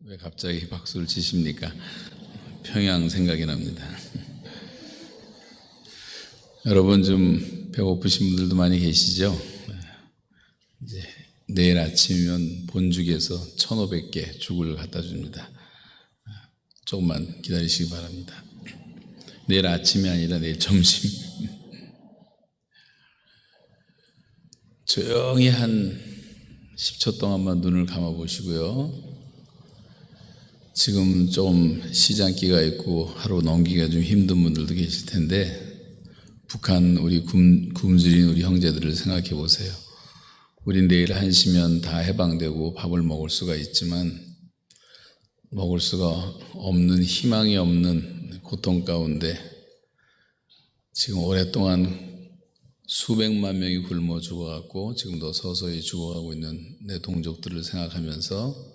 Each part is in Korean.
왜 갑자기 박수를 치십니까? 평양 생각이 납니다. 여러분 좀 배고프신 분들도 많이 계시죠? 이제 내일 아침이면 본죽에서 1,500개 죽을 갖다 줍니다. 조금만 기다리시기 바랍니다. 내일 아침이 아니라 내일 점심. 조용히 한 10초 동안만 눈을 감아 보시고요. 지금 좀 시장기가 있고 하루 넘기기가 좀 힘든 분들도 계실 텐데 북한 우리 굶주린 우리 형제들을 생각해 보세요. 우린 내일 1시면 다 해방되고 밥을 먹을 수가 있지만 먹을 수가 없는, 희망이 없는 고통 가운데 지금 오랫동안 수백만 명이 굶어 죽어갔고 지금도 서서히 죽어가고 있는 내 동족들을 생각하면서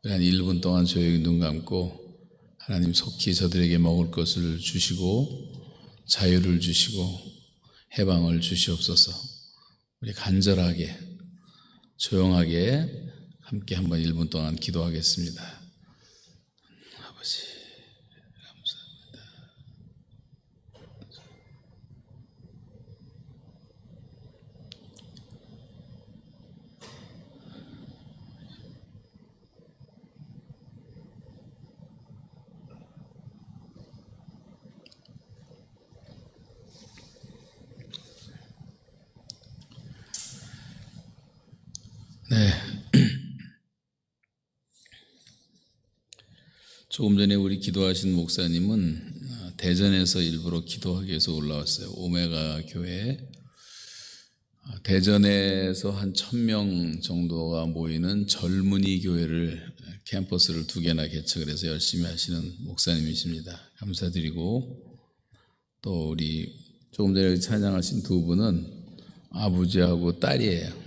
한 1분 동안 조용히 눈 감고 하나님 속히 저들에게 먹을 것을 주시고 자유를 주시고 해방을 주시옵소서. 우리 간절하게 조용하게 함께 한번 1분 동안 기도하겠습니다. 아버지 감사합니다. 네. 조금 전에 우리 기도하신 목사님은 대전에서 일부러 기도하기 위해서 올라왔어요. 오메가 교회. 대전에서 한 1,000명 정도가 모이는 젊은이 교회를 캠퍼스를 2개나 개척을 해서 열심히 하시는 목사님이십니다. 감사드리고 또 우리 조금 전에 찬양하신 두 분은 아버지하고 딸이에요.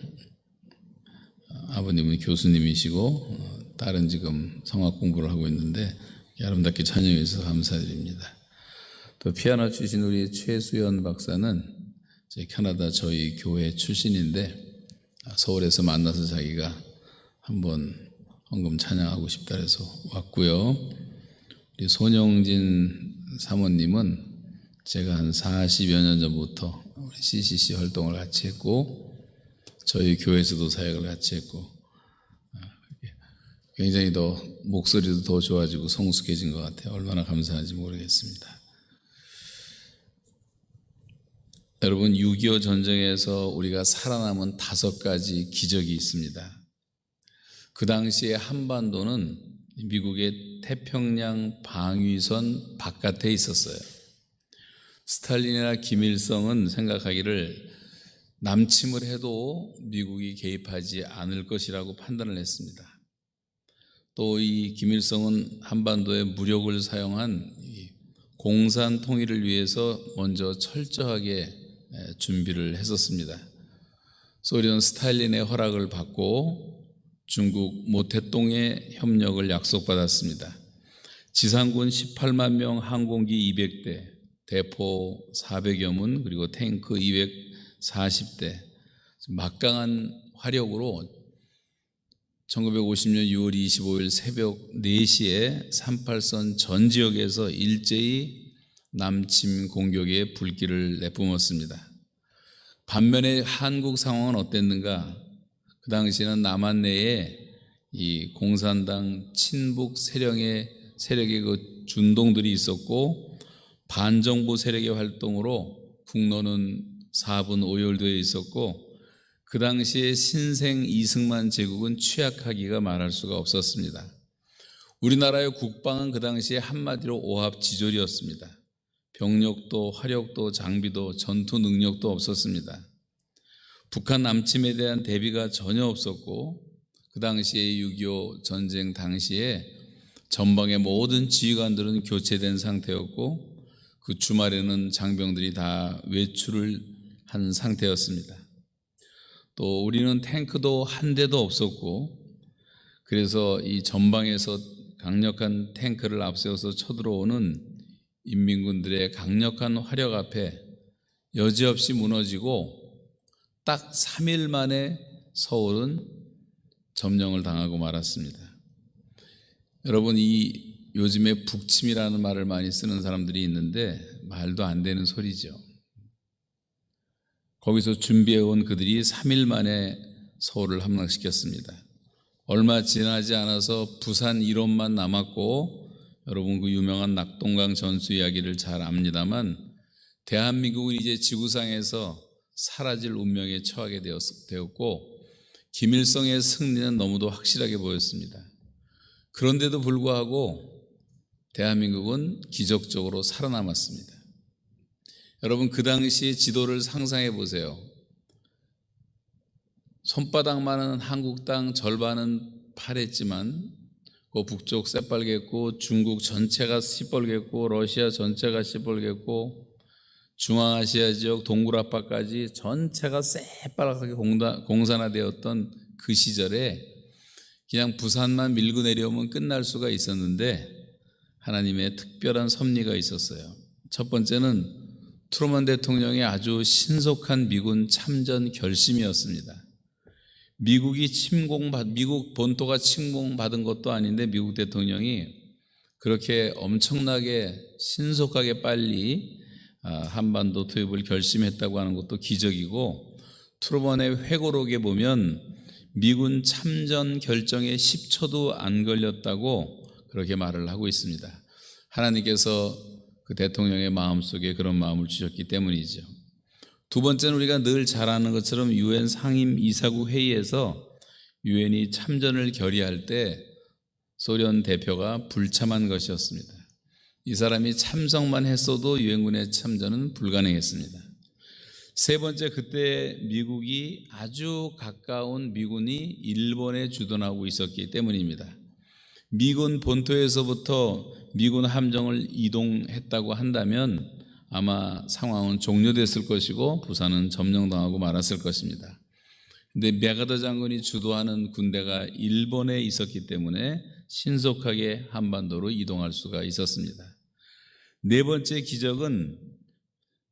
아버님은 교수님이시고 딸은 지금 성악 공부를 하고 있는데 아름답게 찬양해 주셔서 감사드립니다. 또 피아노 주신 우리 최수연 박사는 캐나다 저희 교회 출신인데 서울에서 만나서 자기가 한번 헌금 찬양하고 싶다 해서 왔고요. 우리 손영진 사모님은 제가 한 40여 년 전부터 우리 CCC 활동을 같이 했고 저희 교회에서도 사역을 같이 했고 굉장히 더 목소리도 더 좋아지고 성숙해진 것 같아요. 얼마나 감사한지 모르겠습니다. 여러분 6.25 전쟁에서 우리가 살아남은 5가지 기적이 있습니다. 그 당시에 한반도는 미국의 태평양 방위선 바깥에 있었어요. 스탈린이나 김일성은 생각하기를 남침을 해도 미국이 개입하지 않을 것이라고 판단을 했습니다. 또 이 김일성은 한반도에 무력을 사용한 공산 통일을 위해서 먼저 철저하게 준비를 했었습니다. 소련 스탈린의 허락을 받고 중국 모태동의 협력을 약속받았습니다. 지상군 18만 명, 항공기 200대, 대포 400여 문, 그리고 탱크 240대, 막강한 화력으로 1950년 6월 25일 새벽 4시에 38선 전 지역에서 일제히 남침 공격에 불길을 내뿜었습니다. 반면에 한국 상황은 어땠는가? 그 당시에는 남한 내에 이 공산당 친북 세력의 그 준동들이 있었고 반정부 세력의 활동으로 국로는 4분 5열도에 있었고 그 당시에 신생 이승만 제국은 취약하기가 말할 수가 없었습니다. 우리나라의 국방은 그 당시에 한마디로 오합지졸이었습니다. 병력도 화력도 장비도 전투 능력도 없었습니다. 북한 남침에 대한 대비가 전혀 없었고 그 당시에 6.25 전쟁 당시에 전방의 모든 지휘관들은 교체된 상태였고 그 주말에는 장병들이 다 외출을 한 상태였습니다. 또 우리는 탱크도 한 대도 없었고 그래서 이 전방에서 강력한 탱크를 앞세워서 쳐들어오는 인민군들의 강력한 화력 앞에 여지없이 무너지고 딱 3일 만에 서울은 점령을 당하고 말았습니다. 여러분, 이 요즘에 북침이라는 말을 많이 쓰는 사람들이 있는데 말도 안 되는 소리죠. 거기서 준비해온 그들이 3일 만에 서울을 함락시켰습니다. 얼마 지나지 않아서 부산 이론만 남았고, 여러분 그 유명한 낙동강 전수 이야기를 잘 압니다만, 대한민국은 이제 지구상에서 사라질 운명에 처하게 되었고, 김일성의 승리는 너무도 확실하게 보였습니다. 그런데도 불구하고 대한민국은 기적적으로 살아남았습니다. 여러분, 그 당시의 지도를 상상해 보세요. 손바닥만한 한국 땅 절반은 파랬지만 그 북쪽 새빨갰고, 중국 전체가 시뻘갰고, 러시아 전체가 시뻘갰고, 중앙아시아 지역 동굴아빠까지 전체가 새빨갛게 공산화되었던 그 시절에 그냥 부산만 밀고 내려오면 끝날 수가 있었는데 하나님의 특별한 섭리가 있었어요. 첫 번째는 트루먼 대통령의 아주 신속한 미군 참전 결심이었습니다. 미국 본토가 침공받은 것도 아닌데 미국 대통령이 그렇게 엄청나게 신속하게 빨리 한반도 투입을 결심했다고 하는 것도 기적이고, 트루먼의 회고록에 보면 미군 참전 결정에 10초도 안 걸렸다고 그렇게 말을 하고 있습니다. 하나님께서 그 대통령의 마음속에 그런 마음을 주셨기 때문이죠. 두 번째는 우리가 늘 잘 아는 것처럼 유엔 상임 이사국 회의에서 유엔이 참전을 결의할 때 소련 대표가 불참한 것이었습니다. 이 사람이 참석만 했어도 유엔군의 참전은 불가능했습니다. 세 번째, 그때 미국이 아주 가까운 미군이 일본에 주둔하고 있었기 때문입니다. 미군 본토에서부터 미군 함정을 이동했다고 한다면 아마 상황은 종료됐을 것이고 부산은 점령당하고 말았을 것입니다. 근데 메가더 장군이 주도하는 군대가 일본에 있었기 때문에 신속하게 한반도로 이동할 수가 있었습니다. 네 번째 기적은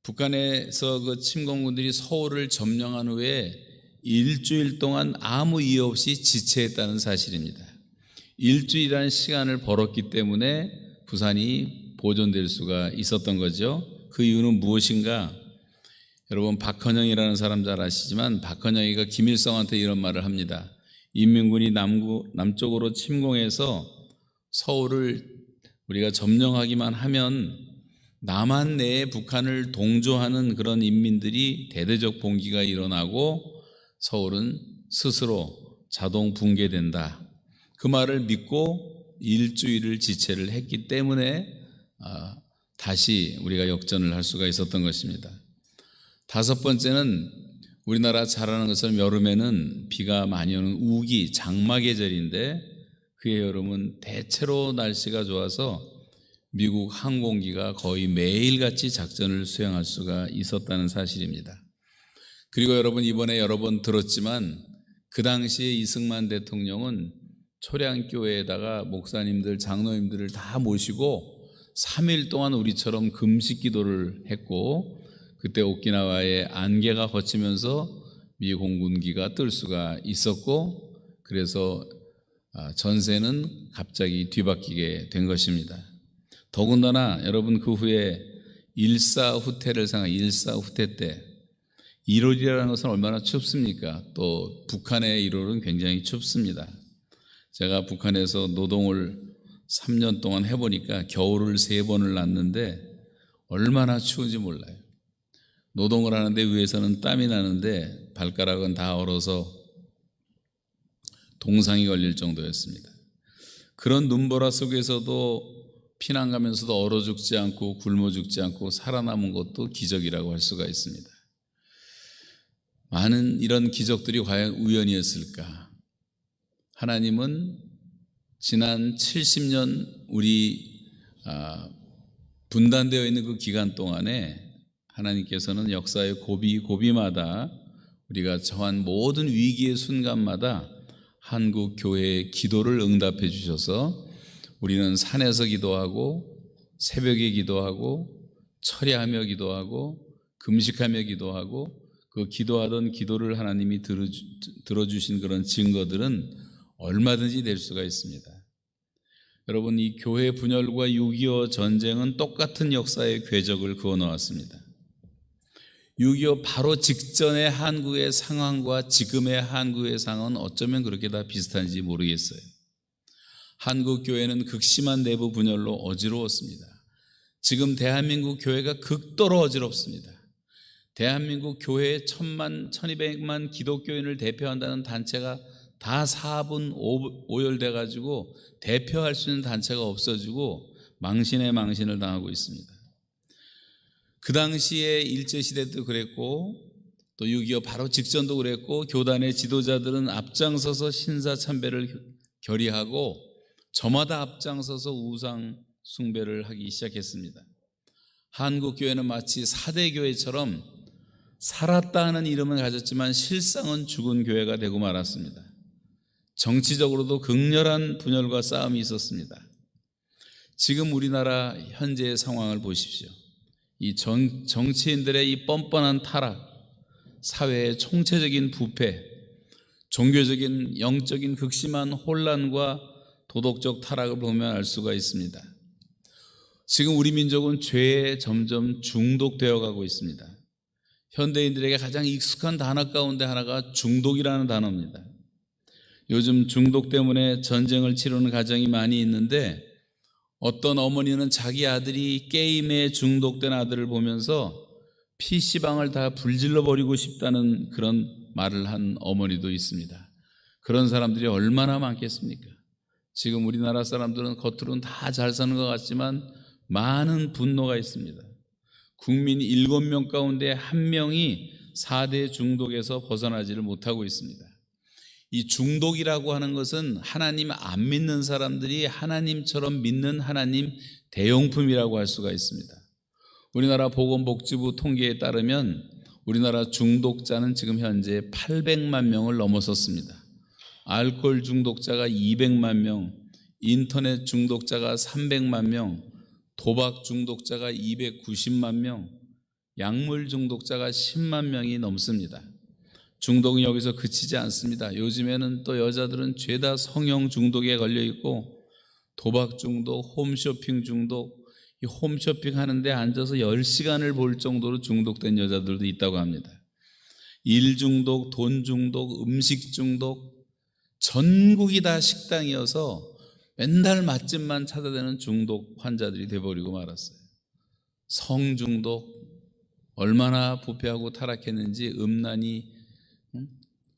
북한에서 그 침공군들이 서울을 점령한 후에 일주일 동안 아무 이유 없이 지체했다는 사실입니다. 일주일이라는 시간을 벌었기 때문에 부산이 보존될 수가 있었던 거죠. 그 이유는 무엇인가? 여러분, 박헌영이라는 사람 잘 아시지만 박헌영이가 김일성한테 이런 말을 합니다. 인민군이 남쪽으로 침공해서 서울을 우리가 점령하기만 하면 남한 내에 북한을 동조하는 그런 인민들이 대대적 봉기가 일어나고 서울은 스스로 자동 붕괴된다. 그 말을 믿고 일주일을 지체를 했기 때문에 다시 우리가 역전을 할 수가 있었던 것입니다. 다섯 번째는 우리나라 잘 아는 것처럼 여름에는 비가 많이 오는 우기, 장마 계절인데 그의 여름은 대체로 날씨가 좋아서 미국 항공기가 거의 매일같이 작전을 수행할 수가 있었다는 사실입니다. 그리고 여러분, 이번에 여러 번 들었지만 그 당시에 이승만 대통령은 초량교회에다가 목사님들, 장로님들을 다 모시고 3일 동안 우리처럼 금식 기도를 했고, 그때 오키나와에 안개가 걷히면서 미 공군기가 뜰 수가 있었고, 그래서 전세는 갑자기 뒤바뀌게 된 것입니다. 더군다나 여러분, 그 후에 일사후퇴를 일사후퇴 때 1월이라는 것은 얼마나 춥습니까? 또 북한의 1월은 굉장히 춥습니다. 제가 북한에서 노동을 3년 동안 해보니까 겨울을 3번을 났는데 얼마나 추운지 몰라요. 노동을 하는데 위에서는 땀이 나는데 발가락은 다 얼어서 동상이 걸릴 정도였습니다. 그런 눈보라 속에서도 피난 가면서도 얼어 죽지 않고 굶어 죽지 않고 살아남은 것도 기적이라고 할 수가 있습니다. 많은 이런 기적들이 과연 우연이었을까? 하나님은 지난 70년 우리 분단되어 있는 그 기간 동안에 하나님께서는 역사의 고비마다 우리가 처한 모든 위기의 순간마다 한국 교회의 기도를 응답해 주셔서 우리는 산에서 기도하고 새벽에 기도하고 철야하며 기도하고 금식하며 기도하고 그 기도하던 기도를 하나님이 들어주신 그런 증거들은 얼마든지 될 수가 있습니다. 여러분, 이 교회 분열과 6.25 전쟁은 똑같은 역사의 궤적을 그어 놓았습니다. 6.25 바로 직전의 한국의 상황과 지금의 한국의 상황은 어쩌면 그렇게 다 비슷한지 모르겠어요. 한국 교회는 극심한 내부 분열로 어지러웠습니다. 지금 대한민국 교회가 극도로 어지럽습니다. 대한민국 교회의 1,000만, 1,200만 기독교인을 대표한다는 단체가 다 4분 오열돼 가지고 대표할 수 있는 단체가 없어지고 망신에 망신을 당하고 있습니다. 그 당시에 일제시대 때도 그랬고 또 6.25 바로 직전도 그랬고 교단의 지도자들은 앞장서서 신사참배를 결의하고 저마다 앞장서서 우상 숭배를 하기 시작했습니다. 한국교회는 마치 4대 교회처럼 살았다 하는 이름을 가졌지만 실상은 죽은 교회가 되고 말았습니다. 정치적으로도 극렬한 분열과 싸움이 있었습니다. 지금 우리나라 현재의 상황을 보십시오. 이 정치인들의 이 뻔뻔한 타락, 사회의 총체적인 부패, 종교적인 영적인 극심한 혼란과 도덕적 타락을 보면 알 수가 있습니다. 지금 우리 민족은 죄에 점점 중독되어 가고 있습니다. 현대인들에게 가장 익숙한 단어 가운데 하나가 중독이라는 단어입니다. 요즘 중독 때문에 전쟁을 치르는 가정이 많이 있는데 어떤 어머니는 자기 아들이 게임에 중독된 아들을 보면서 PC방을 다 불질러 버리고 싶다는 그런 말을 한 어머니도 있습니다. 그런 사람들이 얼마나 많겠습니까? 지금 우리나라 사람들은 겉으로는 다 잘 사는 것 같지만 많은 분노가 있습니다. 국민 7명 가운데 1명이 4대 중독에서 벗어나지를 못하고 있습니다. 이 중독이라고 하는 것은 하나님 안 믿는 사람들이 하나님처럼 믿는 하나님 대용품이라고 할 수가 있습니다. 우리나라 보건복지부 통계에 따르면 우리나라 중독자는 지금 현재 800만 명을 넘어섰습니다. 알코올 중독자가 200만 명, 인터넷 중독자가 300만 명, 도박 중독자가 290만 명, 약물 중독자가 10만 명이 넘습니다. 중독은 여기서 그치지 않습니다. 요즘에는 또 여자들은 죄다 성형 중독에 걸려 있고 도박 중독, 홈쇼핑 중독, 이 홈쇼핑 하는데 앉아서 10시간을 볼 정도로 중독된 여자들도 있다고 합니다. 일 중독, 돈 중독, 음식 중독, 전국이 다 식당이어서 맨날 맛집만 찾아다니는 중독 환자들이 돼버리고 말았어요. 성중독, 얼마나 부패하고 타락했는지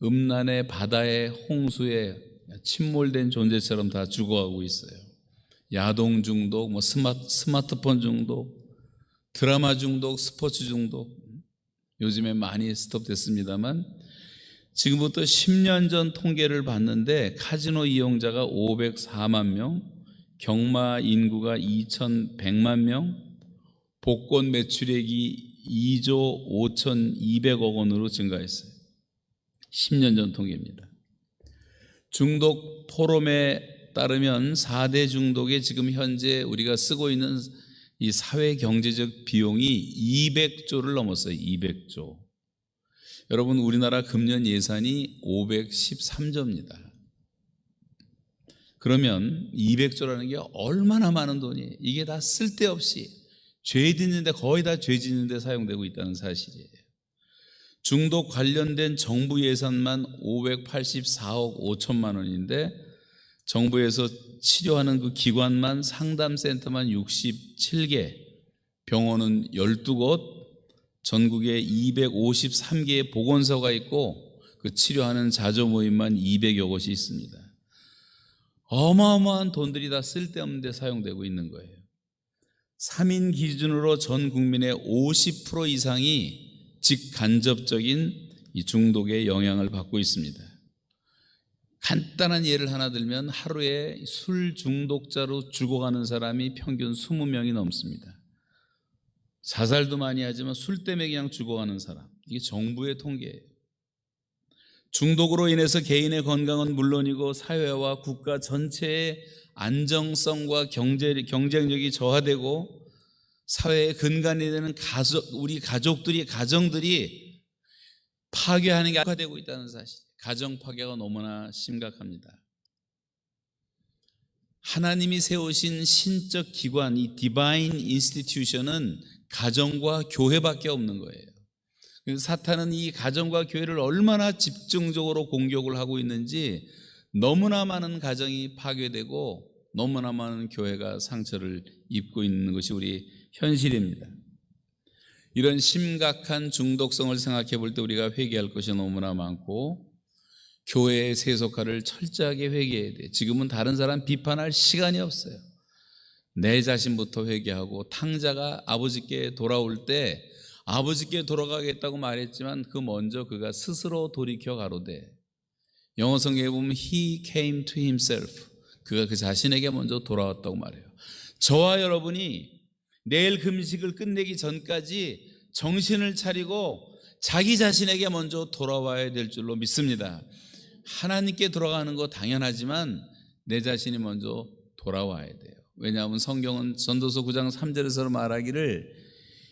음란의 바다에 홍수에 침몰된 존재처럼 다 죽어가고 있어요. 야동 중독, 스마트폰 중독, 드라마 중독, 스포츠 중독, 요즘에 많이 스톱됐습니다만 지금부터 10년 전 통계를 봤는데 카지노 이용자가 504만 명, 경마 인구가 2100만 명, 복권 매출액이 2조 5200억 원으로 증가했어요. 10년 전 통계입니다. 중독 포럼에 따르면 4대 중독에 지금 현재 우리가 쓰고 있는 이 사회 경제적 비용이 200조를 넘었어요. 200조. 여러분, 우리나라 금년 예산이 513조입니다. 그러면 200조라는 게 얼마나 많은 돈이에요. 이게 다 쓸데없이 죄 짓는데 거의 다 죄 짓는데 사용되고 있다는 사실이에요. 중독 관련된 정부 예산만 584억 5천만 원인데 정부에서 치료하는 그 기관만 상담센터만 67개, 병원은 12곳, 전국에 253개의 보건소가 있고 그 치료하는 자조 모임만 200여 곳이 있습니다. 어마어마한 돈들이 다 쓸데없는 데 사용되고 있는 거예요. 3인 기준으로 전 국민의 50% 이상이 직간접적인 이 중독의 영향을 받고 있습니다. 간단한 예를 하나 들면 하루에 술 중독자로 죽어가는 사람이 평균 20명이 넘습니다. 자살도 많이 하지만 술 때문에 그냥 죽어가는 사람, 이게 정부의 통계예요. 중독으로 인해서 개인의 건강은 물론이고 사회와 국가 전체의 안정성과 경쟁력이 저하되고 사회의 근간이 되는 우리 가정들이 파괴하는 게 악화되고 있다는 사실. 가정 파괴가 너무나 심각합니다. 하나님이 세우신 신적 기관, 이 디바인 인스티튜션은 가정과 교회밖에 없는 거예요. 그래서 사탄은 이 가정과 교회를 얼마나 집중적으로 공격을 하고 있는지 너무나 많은 가정이 파괴되고 너무나 많은 교회가 상처를 입고 있는 것이 우리 현실입니다. 이런 심각한 중독성을 생각해 볼 때 우리가 회개할 것이 너무나 많고 교회의 세속화를 철저하게 회개해야 돼. 지금은 다른 사람 비판할 시간이 없어요. 내 자신부터 회개하고 탕자가 아버지께 돌아올 때 아버지께 돌아가겠다고 말했지만 그 먼저 그가 스스로 돌이켜 가로되, 영어 성경에 보면 He came to himself, 그가 그 자신에게 먼저 돌아왔다고 말해요. 저와 여러분이 내일 금식을 끝내기 전까지 정신을 차리고 자기 자신에게 먼저 돌아와야 될 줄로 믿습니다. 하나님께 돌아가는 거 당연하지만 내 자신이 먼저 돌아와야 돼요. 왜냐하면 성경은 전도서 9장 3절에서 말하기를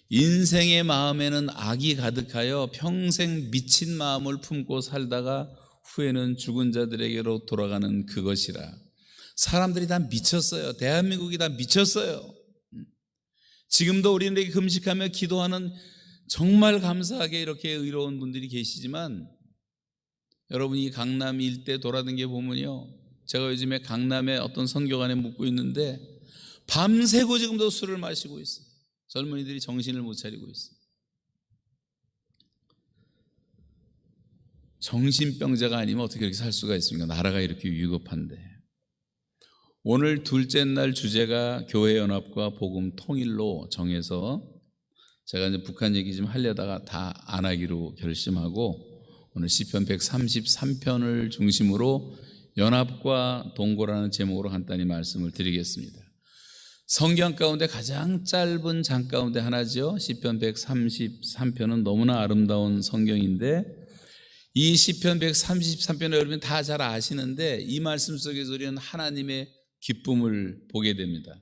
인생의 마음에는 악이 가득하여 평생 미친 마음을 품고 살다가 후에는 죽은 자들에게로 돌아가는 그것이라. 사람들이 다 미쳤어요. 대한민국이 다 미쳤어요. 지금도 우리에게 금식하며 기도하는 정말 감사하게 이렇게 의로운 분들이 계시지만 여러분이 강남 일대 돌아다니게 보면요, 제가 요즘에 강남에 어떤 선교관에 묵고 있는데 밤새고 지금도 술을 마시고 있어요. 젊은이들이 정신을 못 차리고 있어요. 정신병자가 아니면 어떻게 이렇게 살 수가 있습니까? 나라가 이렇게 위급한데. 오늘 둘째 날 주제가 교회 연합과 복음 통일로 정해서 제가 이제 북한 얘기 좀 하려다가 다 안 하기로 결심하고 오늘 시편 133편을 중심으로 연합과 동고라는 제목으로 간단히 말씀을 드리겠습니다. 성경 가운데 가장 짧은 장 가운데 하나죠. 시편 133편은 너무나 아름다운 성경인데 이 시편 133편을 여러분 다 잘 아시는데 이 말씀 속에서 우리는 하나님의 기쁨을 보게 됩니다.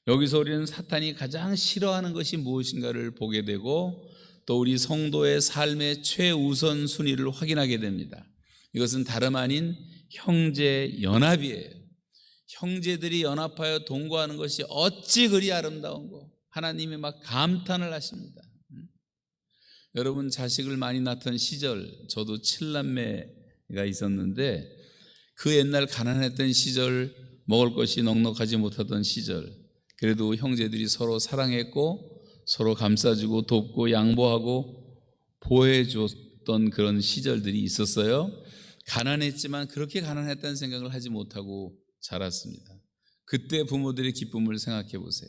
여기서 우리는 사탄이 가장 싫어하는 것이 무엇인가를 보게 되고 또 우리 성도의 삶의 최우선 순위를 확인하게 됩니다. 이것은 다름 아닌 형제 연합이에요. 형제들이 연합하여 동거하는 것이 어찌 그리 아름다운고 하나님이 막 감탄을 하십니다. 여러분 자식을 많이 낳던 시절, 저도 7남매가 있었는데 그 옛날 가난했던 시절, 먹을 것이 넉넉하지 못하던 시절, 그래도 형제들이 서로 사랑했고 서로 감싸주고 돕고 양보하고 보호해줬던 그런 시절들이 있었어요. 가난했지만 그렇게 가난했다는 생각을 하지 못하고 자랐습니다. 그때 부모들의 기쁨을 생각해 보세요.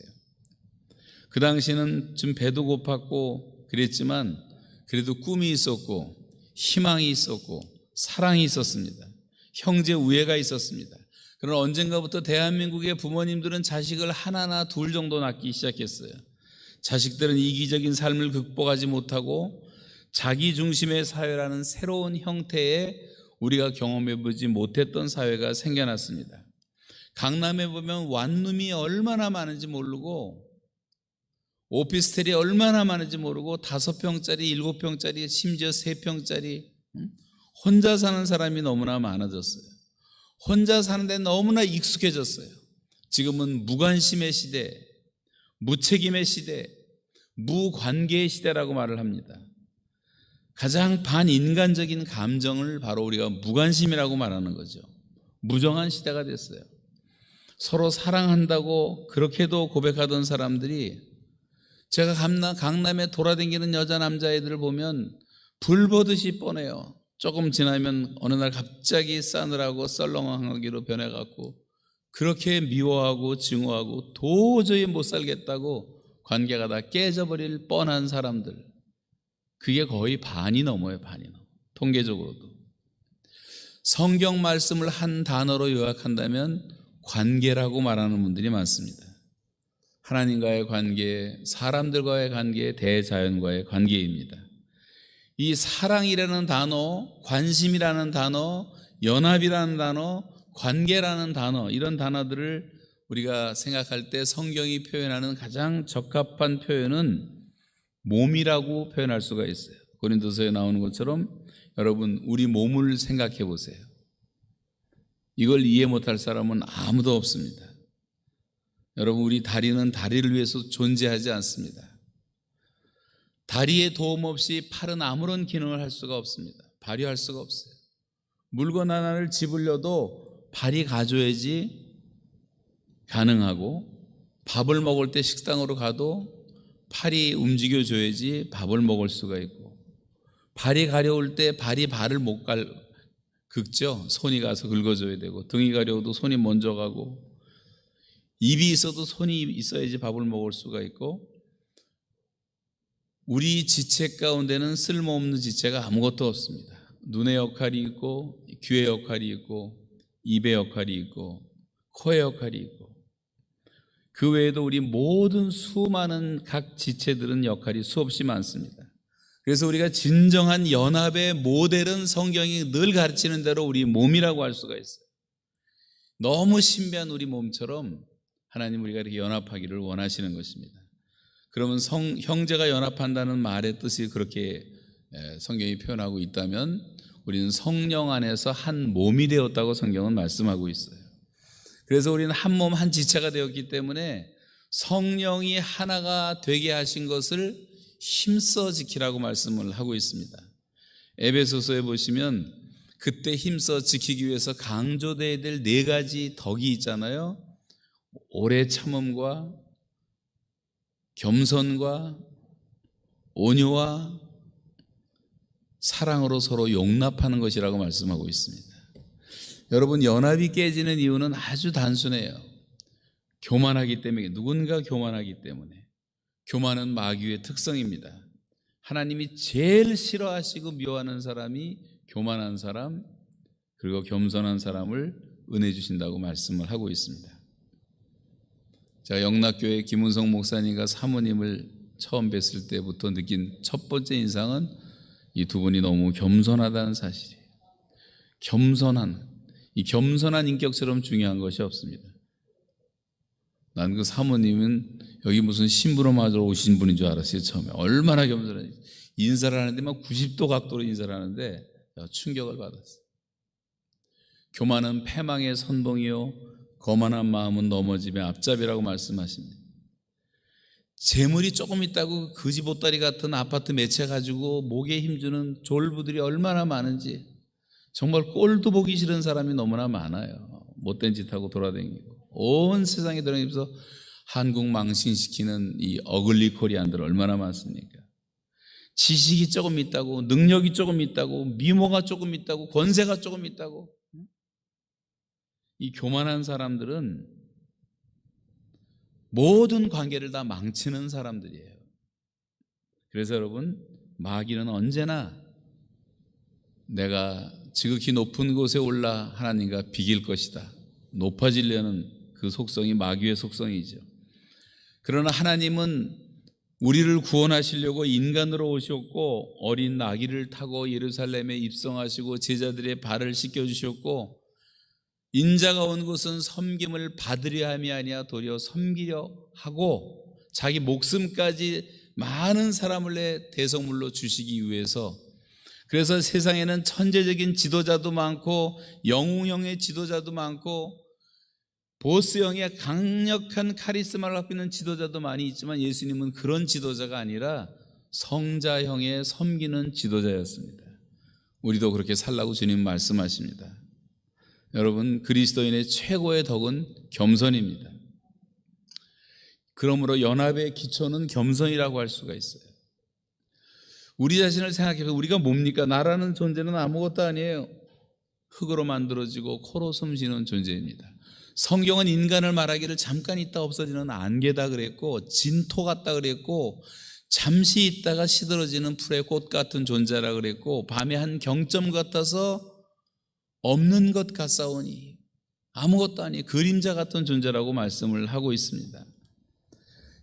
그 당시는 좀 배도 고팠고 그랬지만 그래도 꿈이 있었고 희망이 있었고 사랑이 있었습니다. 형제 우애가 있었습니다. 그러나 언젠가부터 대한민국의 부모님들은 자식을 하나나 둘 정도 낳기 시작했어요. 자식들은 이기적인 삶을 극복하지 못하고 자기 중심의 사회라는 새로운 형태의 우리가 경험해보지 못했던 사회가 생겨났습니다. 강남에 보면 원룸이 얼마나 많은지 모르고 오피스텔이 얼마나 많은지 모르고 5평짜리, 7평짜리, 심지어 3평짜리 혼자 사는 사람이 너무나 많아졌어요. 혼자 사는데 너무나 익숙해졌어요. 지금은 무관심의 시대, 무책임의 시대, 무관계의 시대라고 말을 합니다. 가장 반인간적인 감정을 바로 우리가 무관심이라고 말하는 거죠. 무정한 시대가 됐어요. 서로 사랑한다고 그렇게도 고백하던 사람들이 제가 강남에 돌아다니는 여자 남자애들을 보면 불 보듯이 뻔해요. 조금 지나면 어느 날 갑자기 싸늘하고 썰렁하기로 변해갖고 그렇게 미워하고 증오하고 도저히 못 살겠다고 관계가 다 깨져버릴 뻔한 사람들, 그게 거의 반이 넘어요. 반이 넘어. 통계적으로도. 성경 말씀을 한 단어로 요약한다면 관계라고 말하는 분들이 많습니다. 하나님과의 관계, 사람들과의 관계, 대자연과의 관계입니다. 이 사랑이라는 단어, 관심이라는 단어, 연합이라는 단어, 관계라는 단어, 이런 단어들을 우리가 생각할 때 성경이 표현하는 가장 적합한 표현은 몸이라고 표현할 수가 있어요. 고린도서에 나오는 것처럼 여러분 우리 몸을 생각해 보세요. 이걸 이해 못할 사람은 아무도 없습니다. 여러분, 우리 다리는 다리를 위해서 존재하지 않습니다. 다리의 도움 없이 팔은 아무런 기능을 할 수가 없습니다. 발휘할 수가 없어요. 물건 하나를 집으려도 발이 가줘야지 가능하고, 밥을 먹을 때 식당으로 가도 팔이 움직여줘야지 밥을 먹을 수가 있고, 발이 가려울 때 발을 못 긁죠. 손이 가서 긁어줘야 되고, 등이 가려워도 손이 먼저 가고, 입이 있어도 손이 있어야지 밥을 먹을 수가 있고, 우리 지체 가운데는 쓸모없는 지체가 아무것도 없습니다. 눈의 역할이 있고, 귀의 역할이 있고, 입의 역할이 있고, 코의 역할이 있고, 그 외에도 우리 모든 수많은 각 지체들은 역할이 수없이 많습니다. 그래서 우리가 진정한 연합의 모델은 성경이 늘 가르치는 대로 우리 몸이라고 할 수가 있어요. 너무 신비한 우리 몸처럼 하나님 우리가 이렇게 연합하기를 원하시는 것입니다. 그러면 형제가 연합한다는 말의 뜻이 그렇게 성경이 표현하고 있다면 우리는 성령 안에서 한 몸이 되었다고 성경은 말씀하고 있어요. 그래서 우리는 한 몸 한 지체가 되었기 때문에 성령이 하나가 되게 하신 것을 힘써 지키라고 말씀을 하고 있습니다. 에베소서에 보시면 그때 힘써 지키기 위해서 강조되어야 될 4가지 덕이 있잖아요. 오래 참음과 겸손과 온유와 사랑으로 서로 용납하는 것이라고 말씀하고 있습니다. 여러분, 연합이 깨지는 이유는 아주 단순해요. 교만하기 때문에, 누군가 교만하기 때문에. 교만은 마귀의 특성입니다. 하나님이 제일 싫어하시고 미워하는 사람이 교만한 사람, 그리고 겸손한 사람을 은혜 주신다고 말씀을 하고 있습니다. 제가 영락교회 김은성 목사님과 사모님을 처음 뵀을 때부터 느낀 첫 번째 인상은 이 두 분이 너무 겸손하다는 사실이에요. 이 겸손한 인격처럼 중요한 것이 없습니다. 난 그 사모님은 여기 무슨 신부로 맞으러 오신 분인 줄 알았어요. 처음에 얼마나 겸손한지. 인사를 하는데 막 90도 각도로 인사를 하는데 충격을 받았어요. 교만은 패망의 선봉이요 거만한 마음은 넘어짐의 앞잡이라고 말씀하십니다. 재물이 조금 있다고 거지보따리 같은 아파트 매체 가지고 목에 힘주는 졸부들이 얼마나 많은지, 정말 꼴도 보기 싫은 사람이 너무나 많아요. 못된 짓 하고 돌아다니고 온 세상에 돌아다니면서 한국 망신시키는 이 어글리 코리안들 얼마나 많습니까? 지식이 조금 있다고, 능력이 조금 있다고, 미모가 조금 있다고, 권세가 조금 있다고. 이 교만한 사람들은 모든 관계를 다 망치는 사람들이에요. 그래서 여러분, 마귀는 언제나 내가 지극히 높은 곳에 올라 하나님과 비길 것이다, 높아지려는 그 속성이 마귀의 속성이죠. 그러나 하나님은 우리를 구원하시려고 인간으로 오셨고, 어린 나귀를 타고 예루살렘에 입성하시고 제자들의 발을 씻겨주셨고, 인자가 온 곳은 섬김을 받으려 함이 아니라 도리어 섬기려 하고 자기 목숨까지 많은 사람을 내 대성물로 주시기 위해서, 그래서 세상에는 천재적인 지도자도 많고 영웅형의 지도자도 많고 보스형의 강력한 카리스마를 갖고 있는 지도자도 많이 있지만, 예수님은 그런 지도자가 아니라 성자형의 섬기는 지도자였습니다. 우리도 그렇게 살라고 주님 말씀하십니다. 여러분, 그리스도인의 최고의 덕은 겸손입니다. 그러므로 연합의 기초는 겸손이라고 할 수가 있어요. 우리 자신을 생각해서 우리가 뭡니까? 나라는 존재는 아무것도 아니에요. 흙으로 만들어지고 코로 숨쉬는 존재입니다. 성경은 인간을 말하기를 잠깐 있다 없어지는 안개다 그랬고, 진토 같다 그랬고, 잠시 있다가 시들어지는 풀의 꽃 같은 존재라 그랬고, 밤의 한 경점 같아서 없는 것 같사오니 아무것도 아니 그림자 같은 존재라고 말씀을 하고 있습니다.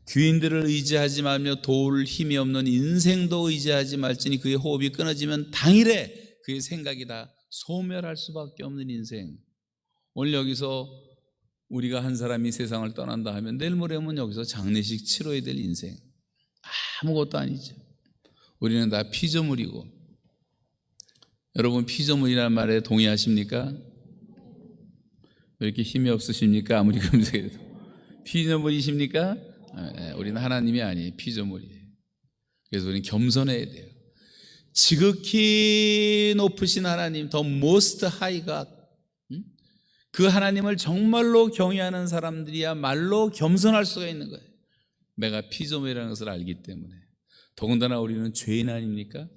귀인들을 의지하지 말며 도울 힘이 없는 인생도 의지하지 말지니 그의 호흡이 끊어지면 당일에 그의 생각이 다 소멸할 수밖에 없는 인생. 오늘 여기서 우리가 한 사람이 세상을 떠난다 하면 내일 모레면 여기서 장례식 치러야 될 인생, 아무것도 아니죠. 우리는 다 피조물이고. 여러분, 피조물이라는 말에 동의하십니까? 왜 이렇게 힘이 없으십니까? 아무리 검색해도 피조물이십니까? 우리는 하나님이 아니에요. 피조물이에요. 그래서 우리는 겸손해야 돼요. 지극히 높으신 하나님, The Most High God, 그 하나님을 정말로 경외하는 사람들이야 말로 겸손할 수가 있는 거예요. 내가 피조물이라는 것을 알기 때문에. 더군다나 우리는 죄인 아닙니까?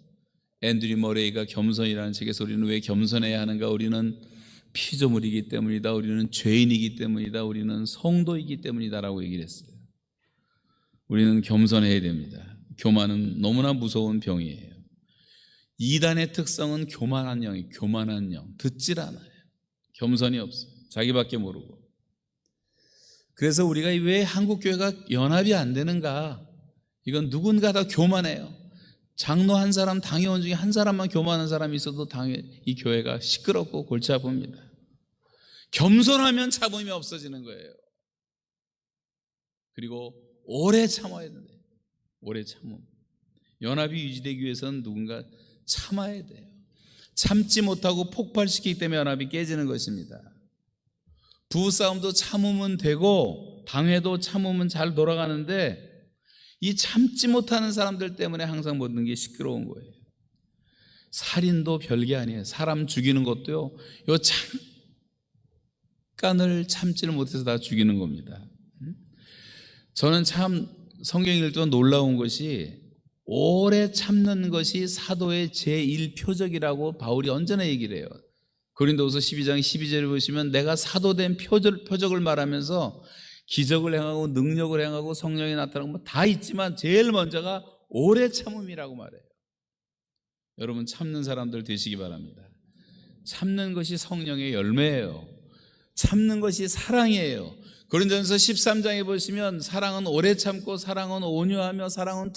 앤드류 머레이가 겸손이라는 책에서 우리는 왜 겸손해야 하는가? 우리는 피조물이기 때문이다. 우리는 죄인이기 때문이다. 우리는 성도이기 때문이다라고 얘기를 했어요. 우리는 겸손해야 됩니다. 교만은 너무나 무서운 병이에요. 이단의 특성은 교만한 영이에요. 교만한 영. 듣질 않아요. 겸손이 없어요. 자기밖에 모르고. 그래서 우리가 왜 한국교회가 연합이 안 되는가? 이건 누군가 다 교만해요. 장로 한 사람, 당회원 중에 한 사람만 교만한 사람이 있어도 이 교회가 시끄럽고 골치 아픕니다. 겸손하면 참음이 없어지는 거예요. 그리고 오래 참아야 돼요. 오래 참음. 연합이 유지되기 위해서는 누군가 참아야 돼요. 참지 못하고 폭발시키기 때문에 연합이 깨지는 것입니다. 부부싸움도 참으면 되고 당회도 참으면 잘 돌아가는데 이 참지 못하는 사람들 때문에 항상 모든 게 시끄러운 거예요. 살인도 별게 아니에요. 사람 죽이는 것도요, 요 잠깐을 참지를 못해서 다 죽이는 겁니다. 저는 참 성경 읽을 때 놀라운 것이 오래 참는 것이 사도의 제1표적이라고 바울이 언제나 얘기를 해요. 고린도후서 12장 12절을 보시면 내가 사도된 표적을 말하면서 기적을 행하고 능력을 행하고 성령이 나타나고 뭐 다 있지만 제일 먼저가 오래 참음이라고 말해요. 여러분 참는 사람들 되시기 바랍니다. 참는 것이 성령의 열매예요. 참는 것이 사랑이에요. 고린도전서 13장에 보시면 사랑은 오래 참고 사랑은 온유하며 사랑은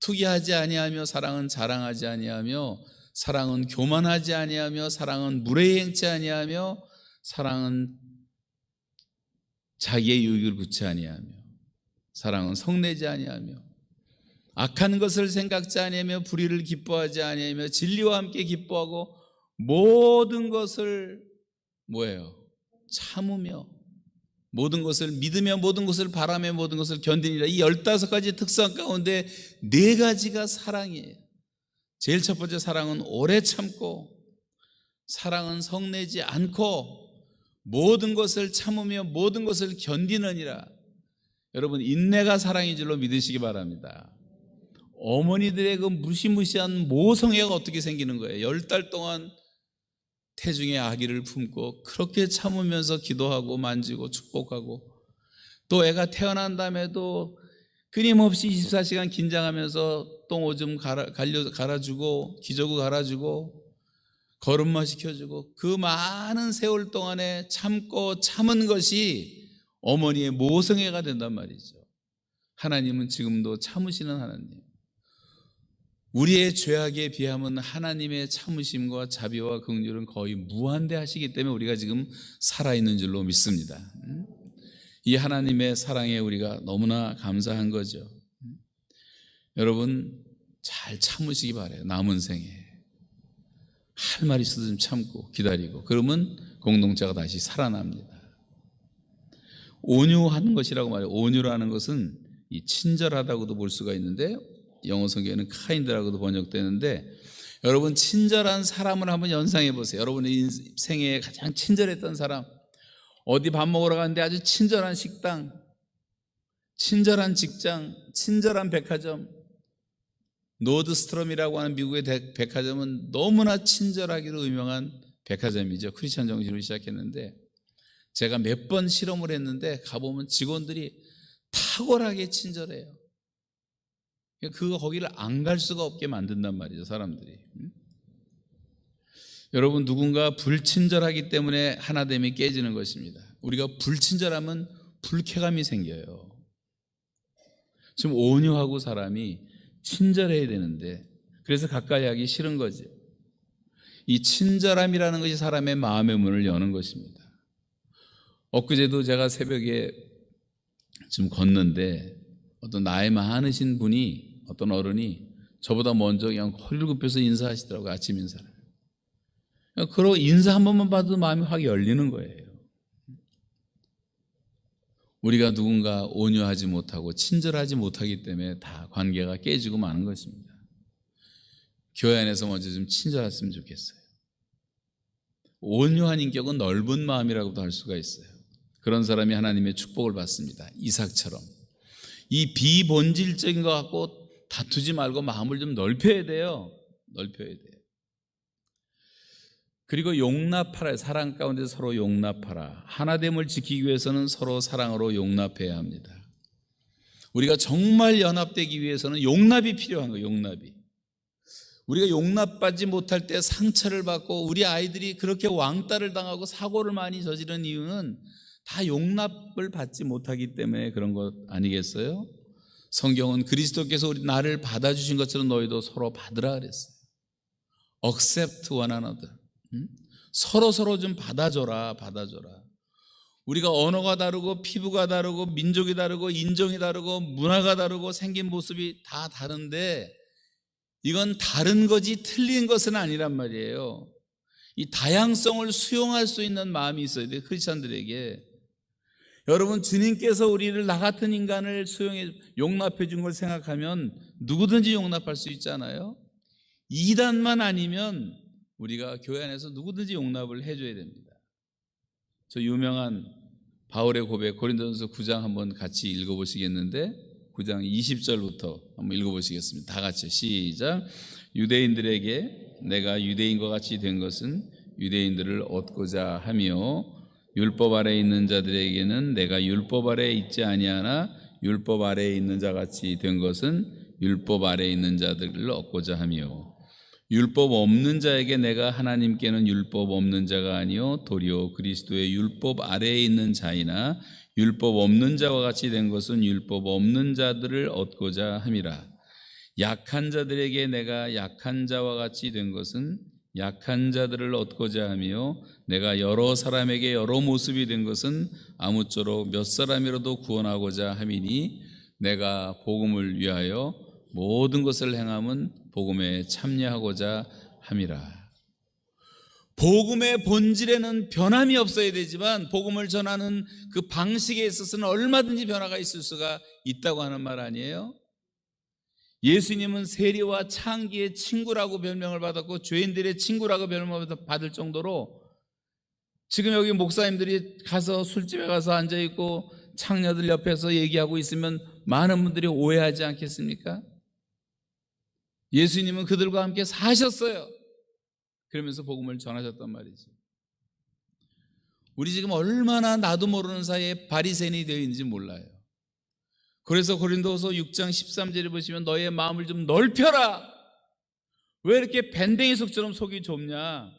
투기하지 아니하며 사랑은 자랑하지 아니하며 사랑은 교만하지 아니하며 사랑은 무례히 행치 아니하며 사랑은 자기의 유익을 구치 아니하며 사랑은 성내지 아니하며 악한 것을 생각지 아니하며 불의를 기뻐하지 아니하며 진리와 함께 기뻐하고 모든 것을 뭐예요? 참으며 모든 것을 믿으며 모든 것을 바라며 모든 것을 견디니라. 이 15가지 특성 가운데 4가지가 사랑이에요. 제일 첫 번째 사랑은 오래 참고 사랑은 성내지 않고 모든 것을 참으며 모든 것을 견디느니라. 여러분 인내가 사랑인 줄로 믿으시기 바랍니다. 어머니들의 그 무시무시한 모성애가 어떻게 생기는 거예요? 10달 동안 태중의 아기를 품고 그렇게 참으면서 기도하고 만지고 축복하고 또 애가 태어난 다음에도 끊임없이 24시간 긴장하면서 똥 오줌 갈아주고 기저귀 갈아주고 걸음마 시켜주고 그 많은 세월 동안에 참고 참은 것이 어머니의 모성애가 된단 말이죠. 하나님은 지금도 참으시는 하나님. 우리의 죄악에 비하면 하나님의 참으심과 자비와 긍휼은 거의 무한대하시기 때문에 우리가 지금 살아있는 줄로 믿습니다. 이 하나님의 사랑에 우리가 너무나 감사한 거죠. 여러분 잘 참으시기 바라요. 남은 생에 할 말 있어도 좀 참고 기다리고 그러면 공동체가 다시 살아납니다. 온유하는 것이라고 말해요. 온유라는 것은 이 친절하다고도 볼 수가 있는데 영어 성경에는 kind라고도 번역되는데 여러분 친절한 사람을 한번 연상해 보세요. 여러분의 인생에 가장 친절했던 사람, 어디 밥 먹으러 가는데 아주 친절한 식당, 친절한 직장, 친절한 백화점, 노드스트럼이라고 하는 미국의 백화점은 너무나 친절하기로 유명한 백화점이죠. 크리스천 정신으로 시작했는데 제가 몇 번 실험을 했는데 가보면 직원들이 탁월하게 친절해요. 거기를 안 갈 수가 없게 만든단 말이죠, 사람들이. 여러분 누군가 불친절하기 때문에 하나됨이 깨지는 것입니다. 우리가 불친절하면 불쾌감이 생겨요. 지금 온유하고 사람이 친절해야 되는데 그래서 가까이 하기 싫은 거죠. 이 친절함이라는 것이 사람의 마음의 문을 여는 것입니다. 엊그제도 제가 새벽에 좀 걷는데 어떤 나이 많으신 분이 어떤 어른이 저보다 먼저 그냥 허리를 굽혀서 인사하시더라고요. 아침 인사를. 그러고 인사 한 번만 봐도 마음이 확 열리는 거예요. 우리가 누군가 온유하지 못하고 친절하지 못하기 때문에 다 관계가 깨지고 마는 것입니다. 교회 안에서 먼저 좀 친절했으면 좋겠어요. 온유한 인격은 넓은 마음이라고도 할 수가 있어요. 그런 사람이 하나님의 축복을 받습니다. 이삭처럼. 이 비본질적인 것 갖고 다투지 말고 마음을 좀 넓혀야 돼요. 넓혀야 돼요. 그리고 용납하라. 사랑 가운데 서로 용납하라. 하나됨을 지키기 위해서는 서로 사랑으로 용납해야 합니다. 우리가 정말 연합되기 위해서는 용납이 필요한 거예요. 용납이. 우리가 용납받지 못할 때 상처를 받고 우리 아이들이 그렇게 왕따를 당하고 사고를 많이 저지른 이유는 다 용납을 받지 못하기 때문에 그런 것 아니겠어요? 성경은 그리스도께서 우리 나를 받아주신 것처럼 너희도 서로 받으라 그랬어요. Accept one another. 서로 좀 받아줘라. 우리가 언어가 다르고 피부가 다르고 민족이 다르고 인종이 다르고 문화가 다르고 생긴 모습이 다 다른데 이건 다른 거지 틀린 것은 아니란 말이에요. 이 다양성을 수용할 수 있는 마음이 있어야 돼요. 크리스찬들에게. 여러분, 주님께서 우리를 나 같은 인간을 용납해 준 걸 생각하면 누구든지 용납할 수 있잖아요. 이단만 아니면 우리가 교회 안에서 누구든지 용납을 해줘야 됩니다. 저 유명한 바울의 고백 고린도전서 9장 한번 같이 읽어보시겠는데 9장 20절부터 한번 읽어보시겠습니다. 다 같이 시작. 유대인들에게 내가 유대인과 같이 된 것은 유대인들을 얻고자 하며 율법 아래에 있는 자들에게는 내가 율법 아래에 있지 아니하나 율법 아래에 있는 자같이 된 것은 율법 아래에 있는 자들을 얻고자 하며 율법 없는 자에게 내가 하나님께는 율법 없는 자가 아니요 도리어 그리스도의 율법 아래에 있는 자이나 율법 없는 자와 같이 된 것은 율법 없는 자들을 얻고자 함이라. 약한 자들에게 내가 약한 자와 같이 된 것은 약한 자들을 얻고자 하며 내가 여러 사람에게 여러 모습이 된 것은 아무쪼록 몇 사람이라도 구원하고자 함이니 내가 복음을 위하여 모든 것을 행함은 복음에 참여하고자 함이라. 복음의 본질에는 변함이 없어야 되지만 복음을 전하는 그 방식에 있어서는 얼마든지 변화가 있을 수가 있다고 하는 말 아니에요? 예수님은 세리와 창기의 친구라고 별명을 받았고 죄인들의 친구라고 별명을 받을 정도로 지금 여기 목사님들이 가서 술집에 가서 앉아있고 창녀들 옆에서 얘기하고 있으면 많은 분들이 오해하지 않겠습니까? 예수님은 그들과 함께 사셨어요. 그러면서 복음을 전하셨단 말이죠. 우리 지금 얼마나 나도 모르는 사이에 바리새인이 되어 있는지 몰라요. 그래서 고린도서 6장 13절에 보시면 너의 마음을 좀 넓혀라. 왜 이렇게 밴댕이 속처럼 속이 좁냐?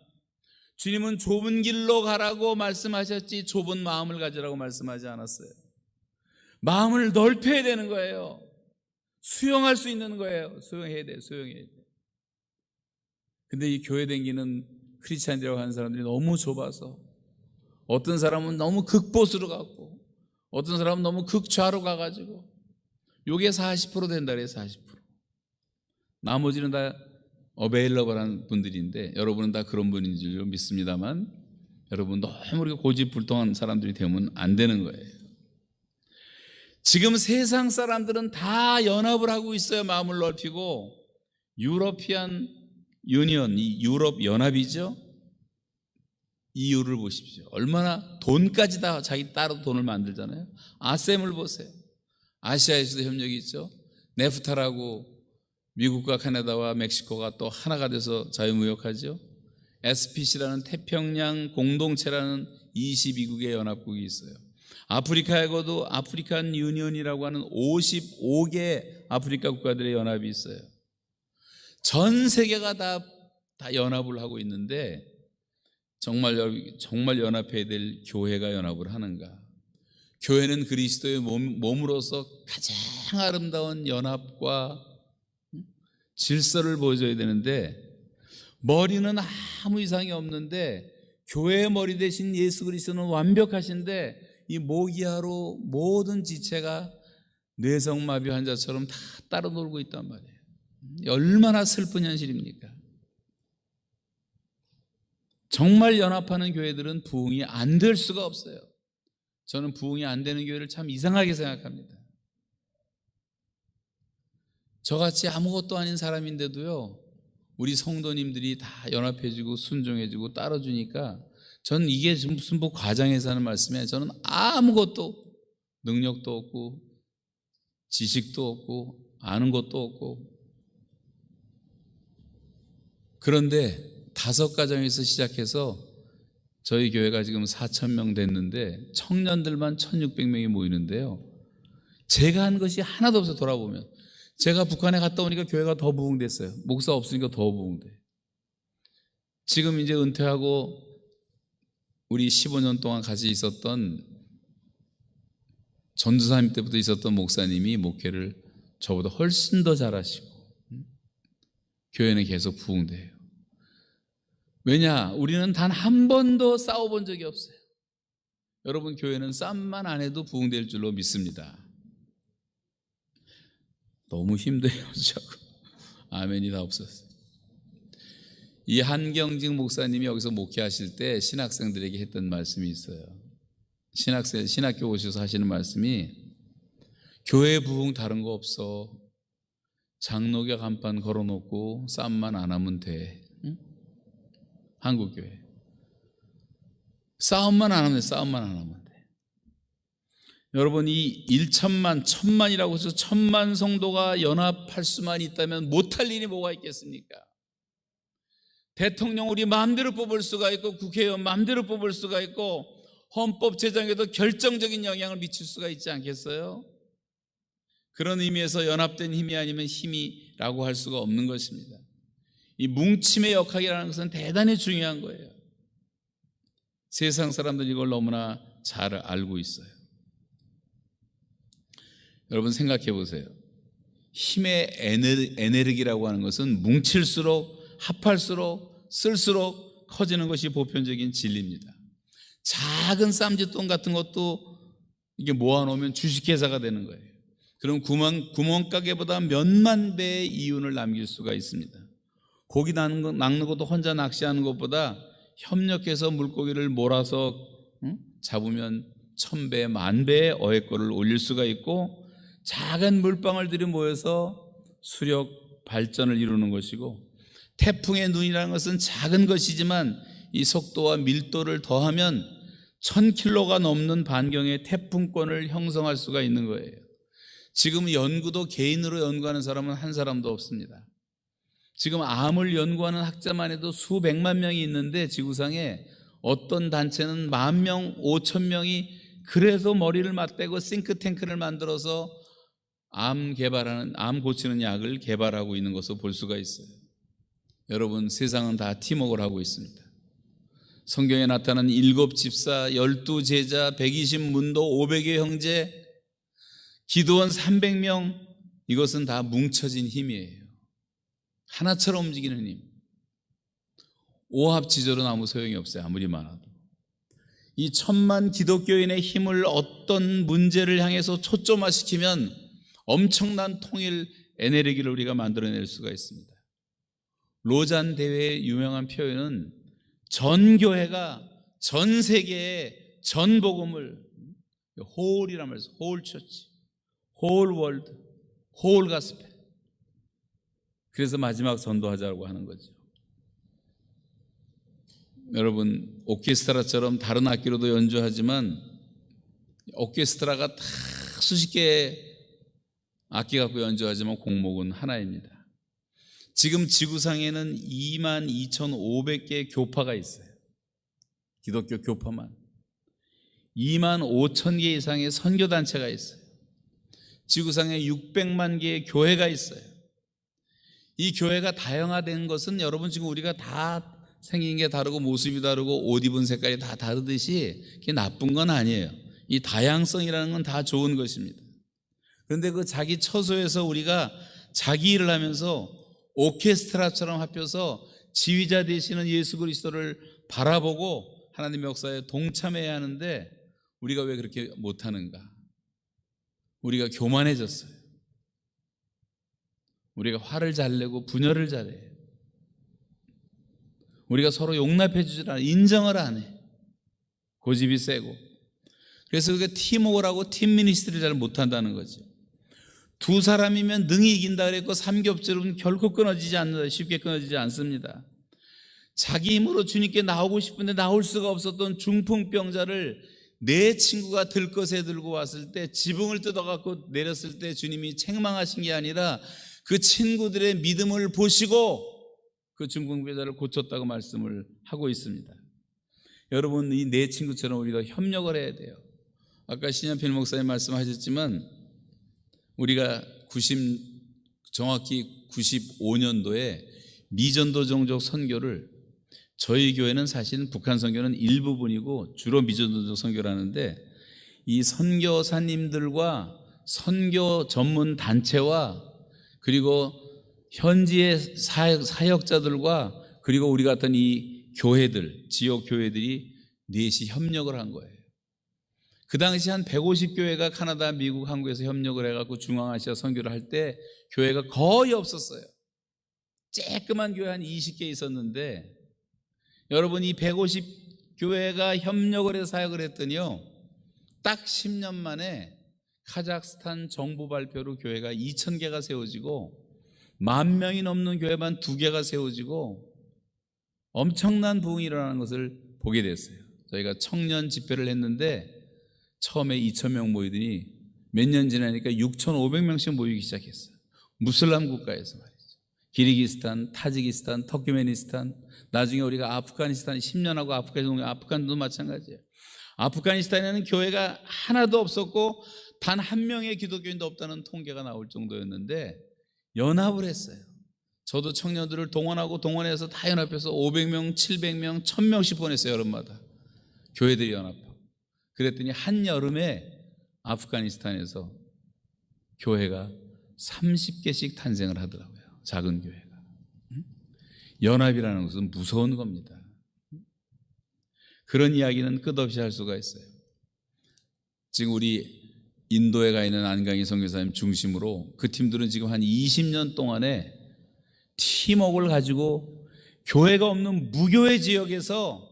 주님은 좁은 길로 가라고 말씀하셨지 좁은 마음을 가지라고 말씀하지 않았어요. 마음을 넓혀야 되는 거예요. 수용할 수 있는 거예요. 수용해야 돼요. 근데 이 교회 다니는 크리스찬이라고 하는 사람들이 너무 좁아서 어떤 사람은 너무 극보수로 가고 어떤 사람은 너무 극좌로 가가지고 요게 40% 된다 그래요. 40%. 나머지는 다 어베일러블한 분들인데 여러분은 다 그런 분인 줄 믿습니다만 여러분 너무 이렇게 고집불통한 사람들이 되면 안 되는 거예요. 지금 세상 사람들은 다 연합을 하고 있어요. 마음을 넓히고 유러피안 유니언, 이 유럽 연합이죠. EU를 보십시오. 얼마나 돈까지 다 자기 따로 돈을 만들잖아요. 아셈을 보세요. 아시아에서도 협력이 있죠. 네프타라고 미국과 캐나다와 멕시코가 또 하나가 돼서 자유무역하죠. SPC라는 태평양 공동체라는 22국의 연합국이 있어요. 아프리카에도 아프리칸 유니언이라고 하는 55개 아프리카 국가들의 연합이 있어요. 전 세계가 다 연합을 하고 있는데 정말 연합해야 될 교회가 연합을 하는가? 교회는 그리스도의 몸으로서 가장 아름다운 연합과 질서를 보여줘야 되는데 머리는 아무 이상이 없는데 교회의 머리 대신 예수 그리스도는 완벽하신데 이 모기하로 모든 지체가 뇌성마비 환자처럼 다 따로 놀고 있단 말이에요. 얼마나 슬픈 현실입니까? 정말 연합하는 교회들은 부흥이 안 될 수가 없어요. 저는 부흥이 안 되는 교회를 참 이상하게 생각합니다. 저같이 아무것도 아닌 사람인데도요, 우리 성도님들이 다 연합해주고 순종해주고 따라주니까 저는 이게 무슨 뭐 과장해서 하는 말씀이에요. 저는 아무것도 능력도 없고 지식도 없고 아는 것도 없고, 그런데 5가정에서 시작해서 저희 교회가 지금 4,000명 됐는데 청년들만 1,600명이 모이는데요, 제가 한 것이 하나도 없어요. 돌아보면 제가 북한에 갔다 오니까 교회가 더 부흥됐어요. 목사 없으니까 더 부흥돼. 지금 이제 은퇴하고 우리 15년 동안 같이 있었던 전도사님 때부터 있었던 목사님이 목회를 저보다 훨씬 더 잘하시고 교회는 계속 부흥돼요. 왜냐? 우리는 단 한 번도 싸워본 적이 없어요. 여러분, 교회는 싸움만 안 해도 부흥될 줄로 믿습니다. 너무 힘들어요. 자꾸 아멘이 다 없었어요. 이 한경직 목사님이 여기서 목회하실 때 신학생들에게 했던 말씀이 있어요. 신학교 오셔서 하시는 말씀이, 교회 부흥 다른 거 없어. 장로교 간판 걸어놓고 싸움만 안 하면 돼. 응? 한국교회 싸움만 안 하면 돼. 싸움만 안 하면 돼. 여러분, 이 1천만, 1,000만이라고 해서 1,000만 성도가 연합할 수만 있다면 못할 일이 뭐가 있겠습니까? 대통령 우리 마음대로 뽑을 수가 있고, 국회의원 마음대로 뽑을 수가 있고, 헌법 제정에도 결정적인 영향을 미칠 수가 있지 않겠어요? 그런 의미에서 연합된 힘이 아니면 힘이라고 할 수가 없는 것입니다. 이 뭉침의 역학이라는 것은 대단히 중요한 거예요. 세상 사람들이 이걸 너무나 잘 알고 있어요. 여러분, 생각해 보세요. 힘의 에너지라고 하는 것은 뭉칠수록, 합할수록, 쓸수록 커지는 것이 보편적인 진리입니다. 작은 쌈짓돈 같은 것도 이게 모아놓으면 주식회사가 되는 거예요. 그럼 구멍가게보다 몇만 배의 이윤을 남길 수가 있습니다. 고기 낚는 것도 혼자 낚시하는 것보다 협력해서 물고기를 몰아서 잡으면 1,000배, 10,000배의 어획거를 올릴 수가 있고, 작은 물방울들이 모여서 수력 발전을 이루는 것이고, 태풍의 눈이라는 것은 작은 것이지만 이 속도와 밀도를 더하면 1,000km가 넘는 반경의 태풍권을 형성할 수가 있는 거예요. 지금 연구도 개인으로 연구하는 사람은 한 사람도 없습니다. 지금 암을 연구하는 학자만 해도 수백만 명이 있는데, 지구상에 어떤 단체는 10,000명, 5,000명이 그래서 머리를 맞대고 싱크탱크를 만들어서 암 고치는 약을 개발하고 있는 것을 볼 수가 있어요. 여러분, 세상은 다 팀워크를 하고 있습니다. 성경에 나타난 7 집사, 12 제자, 120 문도, 500의 형제, 기도원 300명, 이것은 다 뭉쳐진 힘이에요. 하나처럼 움직이는 힘. 오합지졸은 아무 소용이 없어요. 아무리 많아도. 이 1,000만 기독교인의 힘을 어떤 문제를 향해서 초점화시키면 엄청난 통일 에너지를 우리가 만들어낼 수가 있습니다. 로잔 대회의 유명한 표현은 전 교회가 전 세계의 전 복음을, 홀이란 말이죠. 홀 처치, 홀 월드, 홀 가스펠. 그래서 마지막 전도하자고 하는 거죠. 여러분, 오케스트라처럼 다른 악기로도 연주하지만 오케스트라가 다 수십 개의 악기 갖고 연주하지만 곡목은 하나입니다. 지금 지구상에는 22,500개의 교파가 있어요. 기독교 교파만. 25,000개 이상의 선교단체가 있어요. 지구상에 600만 개의 교회가 있어요. 이 교회가 다양화된 것은 여러분, 지금 우리가 다 생긴 게 다르고 모습이 다르고 옷 입은 색깔이 다 다르듯이 그게 나쁜 건 아니에요. 이 다양성이라는 건 다 좋은 것입니다. 그런데 그 자기 처소에서 우리가 자기 일을 하면서 오케스트라처럼 합해서 지휘자 되시는 예수 그리스도를 바라보고 하나님의 역사에 동참해야 하는데, 우리가 왜 그렇게 못하는가? 우리가 교만해졌어요. 우리가 화를 잘 내고 분열을 잘해요. 우리가 서로 용납해 주질 않아요. 인정을 안 해. 고집이 세고. 그래서 우리가 팀워크를 하고 팀 미니스트리를 잘 못한다는 거죠. 두 사람이면 능히 이긴다 그랬고 삼겹살은 결코 끊어지지 않는다. 쉽게 끊어지지 않습니다. 자기 힘으로 주님께 나오고 싶은데 나올 수가 없었던 중풍병자를 내 친구가 들것에 들고 왔을 때 지붕을 뜯어갖고 내렸을 때 주님이 책망하신 게 아니라 그 친구들의 믿음을 보시고 그 중풍병자를 고쳤다고 말씀을 하고 있습니다. 여러분, 이 내 친구처럼 우리가 협력을 해야 돼요. 아까 신현필 목사님 말씀하셨지만 우리가 정확히 95년도에 미전도 종족 선교를, 저희 교회는 사실은 북한 선교는 일부분이고 주로 미전도적 선교를 하는데, 이 선교사님들과 선교 전문 단체와 그리고 현지의 사역자들과 그리고 우리 같은 이 교회들, 지역 교회들이 넷이 협력을 한 거예요. 그 당시 한 150교회가 카나다, 미국, 한국에서 협력을 해갖고 중앙아시아 선교를 할 때 교회가 거의 없었어요. 쬐끄만 교회 한 20개 있었는데, 여러분, 이 150교회가 협력을 해서 사역을 했더니요, 딱 10년 만에 카자흐스탄 정부 발표로 교회가 2,000개가 세워지고 10,000명이 넘는 교회만 2개가 세워지고 엄청난 부흥이 일어나는 것을 보게 됐어요. 저희가 청년 집회를 했는데 처음에 2,000명 모이더니 몇 년 지나니까 6,500명씩 모이기 시작했어요. 무슬람 국가에서 말이죠. 기르기스탄, 타지키스탄, 터키메니스탄, 나중에 우리가 아프가니스탄 10년하고 아프간도 마찬가지예요. 아프가니스탄에는 교회가 하나도 없었고 단 한 명의 기독교인도 없다는 통계가 나올 정도였는데 연합을 했어요. 저도 청년들을 동원해서 다 연합해서 500명, 700명, 1,000명씩 보냈어요. 여름마다 교회들이 연합하고. 그랬더니 한여름에 아프가니스탄에서 교회가 30개씩 탄생을 하더라고요. 작은 교회가. 연합이라는 것은 무서운 겁니다. 그런 이야기는 끝없이 할 수가 있어요. 지금 우리 인도에 가 있는 안강희 선교사님 중심으로 그 팀들은 지금 한 20년 동안에 팀워크를 가지고 교회가 없는 무교회 지역에서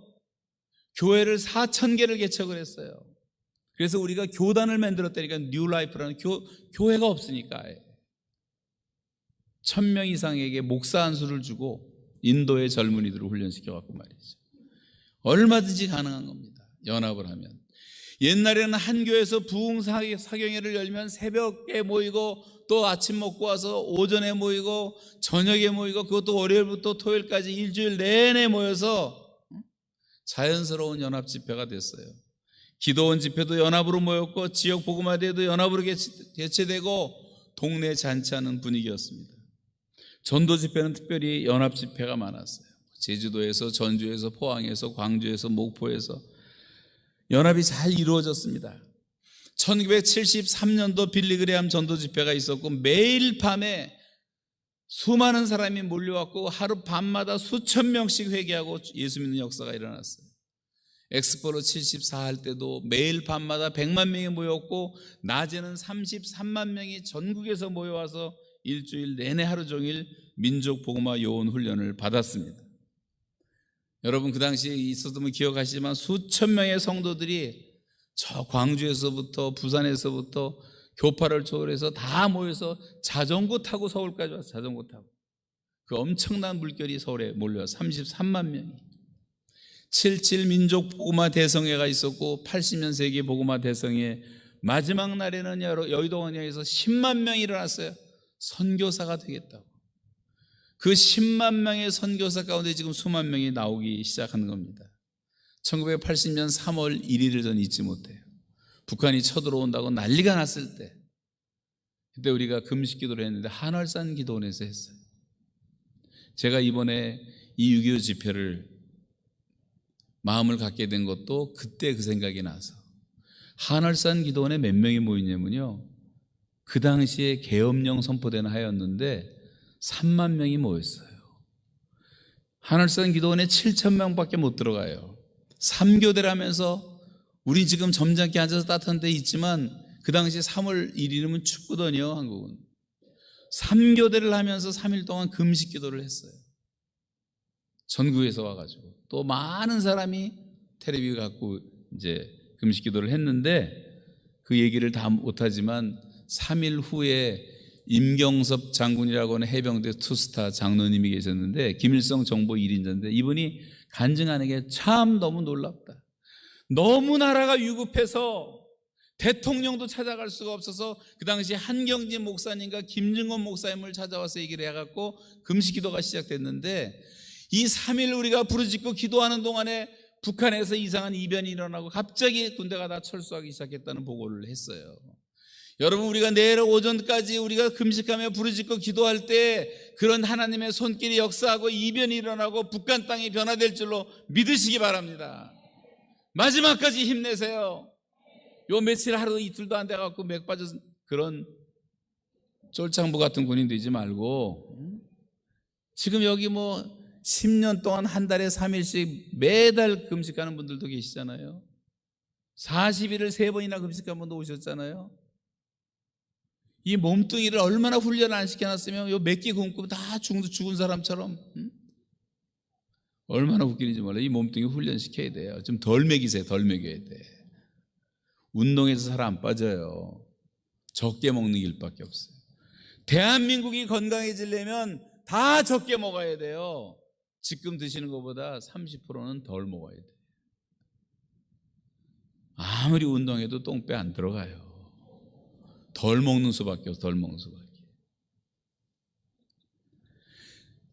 교회를 4,000개를 개척을 했어요. 그래서 우리가 교단을 만들었다니까, 뉴라이프라는 교회가 없으니까 1,000명 이상에게 목사 한 수를 주고 인도의 젊은이들을 훈련시켜갖고 말이죠. 얼마든지 가능한 겁니다. 연합을 하면. 옛날에는 한 교회에서 부흥 사경회를 열면 새벽에 모이고 또 아침 먹고 와서 오전에 모이고 저녁에 모이고 그것도 월요일부터 토요일까지 일주일 내내 모여서 자연스러운 연합 집회가 됐어요. 기도원 집회도 연합으로 모였고 지역 복음화대회도 연합으로 개최되고 동네 잔치하는 분위기였습니다. 전도 집회는 특별히 연합 집회가 많았어요. 제주도에서, 전주에서, 포항에서, 광주에서, 목포에서 연합이 잘 이루어졌습니다. 1973년도 빌리그레함 전도 집회가 있었고 매일 밤에 수많은 사람이 몰려왔고 하루 밤마다 수천 명씩 회개하고 예수 믿는 역사가 일어났어요. 엑스포로 74 할 때도 매일 밤마다 100만 명이 모였고 낮에는 33만 명이 전국에서 모여와서 일주일 내내 하루 종일 민족 복음화 요원 훈련을 받았습니다. 여러분, 그 당시에 있었으면 기억하시지만 수천 명의 성도들이 저 광주에서부터 부산에서부터 교파를 초월해서 다 모여서 자전거 타고 서울까지 왔어요. 자전거 타고. 그 엄청난 물결이 서울에 몰려와 33만 명이. 77 민족 복음화 대성회가 있었고 80년 세기 복음화 대성회 마지막 날에는 여의도 광장에서 10만 명이 일어났어요. 선교사가 되겠다고. 그 10만 명의 선교사 가운데 지금 수만 명이 나오기 시작한 겁니다. 1980년 3월 1일을 전 잊지 못해요. 북한이 쳐들어온다고 난리가 났을 때, 그때 우리가 금식 기도를 했는데 한월산 기도원에서 했어요. 제가 이번에 이 6.25 집회를 마음을 갖게 된 것도 그때 그 생각이 나서, 한월산 기도원에 몇 명이 모이냐면요, 그 당시에 계엄령 선포되는 하였는데 3만 명이 모였어요. 한월산 기도원에 7,000명밖에 못 들어가요. 3교대를 하면서 우리 지금 점잖게 앉아서 따뜻한 데 있지만 그 당시 3월 1일이면 춥거든요. 한국은. 3교대를 하면서 3일 동안 금식 기도를 했어요. 전국에서 와가지고 또 많은 사람이 텔레비를 갖고 이제 금식 기도를 했는데 그 얘기를 다 못하지만 3일 후에 임경섭 장군이라고 하는 해병대 투스타 장로님이 계셨는데 김일성 정보 1인자인데 이분이 간증하는 게 참 너무 놀랍다. 너무 나라가 위급해서 대통령도 찾아갈 수가 없어서 그 당시 한경진 목사님과 김증원 목사님을 찾아와서 얘기를 해갖고 금식 기도가 시작됐는데 이 3일 우리가 부르짖고 기도하는 동안에 북한에서 이상한 이변이 일어나고 갑자기 군대가 다 철수하기 시작했다는 보고를 했어요. 여러분, 우리가 내일 오전까지 우리가 금식하며 부르짖고 기도할 때 그런 하나님의 손길이 역사하고 이변이 일어나고 북한 땅이 변화될 줄로 믿으시기 바랍니다. 마지막까지 힘내세요. 요 며칠 하루 이틀도 안 돼갖고 맥 빠져서 그런 쫄창부 같은 군인 되지 말고 지금 여기 뭐 10년 동안 한 달에 3일씩 매달 금식하는 분들도 계시잖아요. 40일을 3번이나 금식한 분도 오셨잖아요. 이 몸뚱이를 얼마나 훈련을 안 시켜놨으면 요 몇 끼 굶고 다 죽은 사람처럼 얼마나 웃기는지 몰라요. 이 몸뚱이 훈련시켜야 돼요. 좀 덜 먹이세요. 덜 먹여야 돼. 운동해서 살 안 빠져요. 적게 먹는 길밖에 없어요. 대한민국이 건강해지려면 다 적게 먹어야 돼요. 지금 드시는 것보다 30%는 덜 먹어야 돼요. 아무리 운동해도 똥배 안 들어가요. 덜 먹는 수밖에 없어. 덜 먹는 수밖에.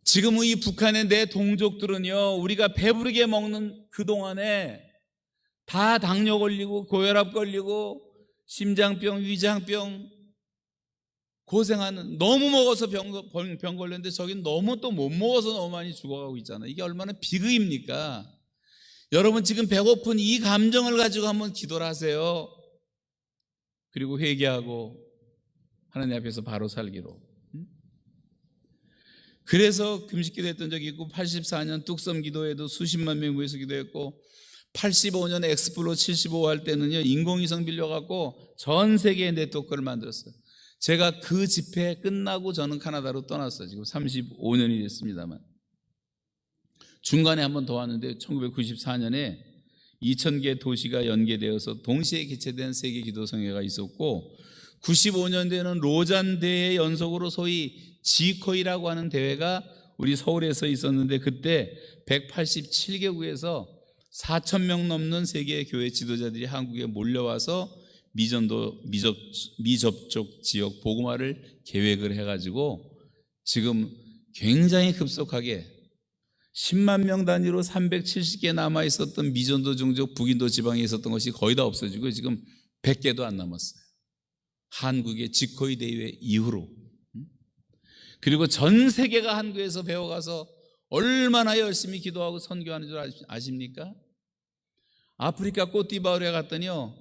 지금 이 북한의 내 동족들은요, 우리가 배부르게 먹는 그동안에 다 당뇨 걸리고 고혈압 걸리고 심장병, 위장병 고생하는, 너무 먹어서 병 걸렸는데 저긴 너무 또 못 먹어서 너무 많이 죽어가고 있잖아요. 이게 얼마나 비극입니까? 여러분, 지금 배고픈 이 감정을 가지고 한번 기도를 하세요. 그리고 회개하고 하나님 앞에서 바로 살기로. 그래서 금식기도 했던 적이 있고 84년 뚝섬 기도에도 수십만 명 모여서 기도했고 85년 엑스플로 75 할 때는요, 인공위성 빌려갖고 전 세계의 네트워크를 만들었어요. 제가 그 집회 끝나고 저는 카나다로 떠났어요. 지금 35년이 됐습니다만. 중간에 한 번 더 왔는데 1994년에 2000개 도시가 연계되어서 동시에 개최된 세계 기도성회가 있었고 95년대에는 로잔 대회 연속으로 소위 지코이라고 하는 대회가 우리 서울에서 있었는데 그때 187개국에서 4,000명 넘는 세계 교회 지도자들이 한국에 몰려와서 미접촉 지역 복음화를 계획을 해가지고 지금 굉장히 급속하게 10만 명 단위로 370개 남아있었던 미전도 종족 북인도 지방에 있었던 것이 거의 다 없어지고 지금 100개도 안 남았어요. 한국의 지코이 대회 이후로. 그리고 전 세계가 한국에서 배워가서 얼마나 열심히 기도하고 선교하는 줄 아십니까? 아프리카 côte-d'Ivoire에 갔더니요,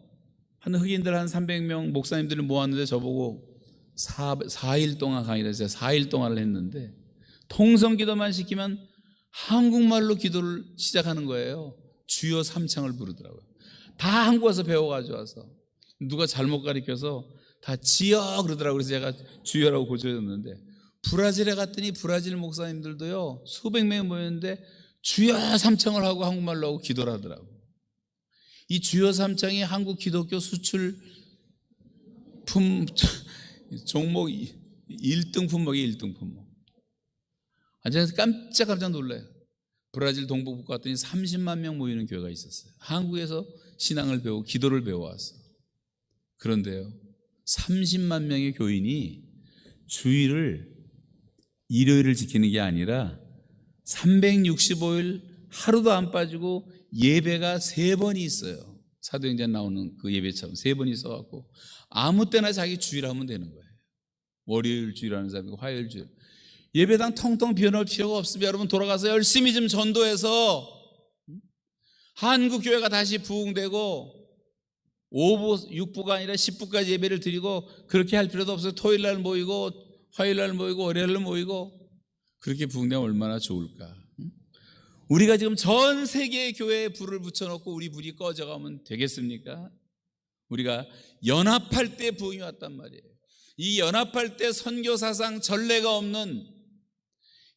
한 흑인들 한 300명 목사님들을 모았는데 저보고 4일 동안 강의를 했어요. 4일 동안을 했는데 통성기도만 시키면 한국말로 기도를 시작하는 거예요. 주여 삼창을 부르더라고요. 다 한국 와서 배워가지고 와서 누가 잘못 가르쳐서 다 지여 그러더라고요. 그래서 제가 주여라고 고쳐줬는데 브라질에 갔더니 브라질 목사님들도요, 수백 명이 모였는데 주여 삼창을 하고 한국말로 하고 기도를 하더라고요. 이 주여 삼창이 한국 기독교 수출 종목 1등 품목이 1등 품목. 제가 깜짝 놀라요. 브라질 동북부 갔더니 30만 명 모이는 교회가 있었어요. 한국에서 신앙을 배우고 기도를 배워왔어. 그런데요, 30만 명의 교인이 주일을 일요일을 지키는 게 아니라 365일 하루도 안 빠지고 예배가 3번이 있어요. 사도행전 나오는 그 예배처럼 3번이 있어갖고 아무 때나 자기 주일 하면 되는 거예요. 월요일 주일하는 사람이고 화요일 주일. 예배당 텅텅 비워놓을 필요가 없으면 여러분 돌아가서 열심히 좀 전도해서 한국 교회가 다시 부흥되고 5부, 6부가 아니라 10부까지 예배를 드리고 그렇게 할 필요도 없어요. 토요일 날 모이고 화요일 날 모이고 월요일 날 모이고 그렇게 부흥되면 얼마나 좋을까. 우리가 지금 전 세계의 교회에 불을 붙여놓고 우리 불이 꺼져가면 되겠습니까? 우리가 연합할 때 부흥이 왔단 말이에요. 이 연합할 때 선교사상 전례가 없는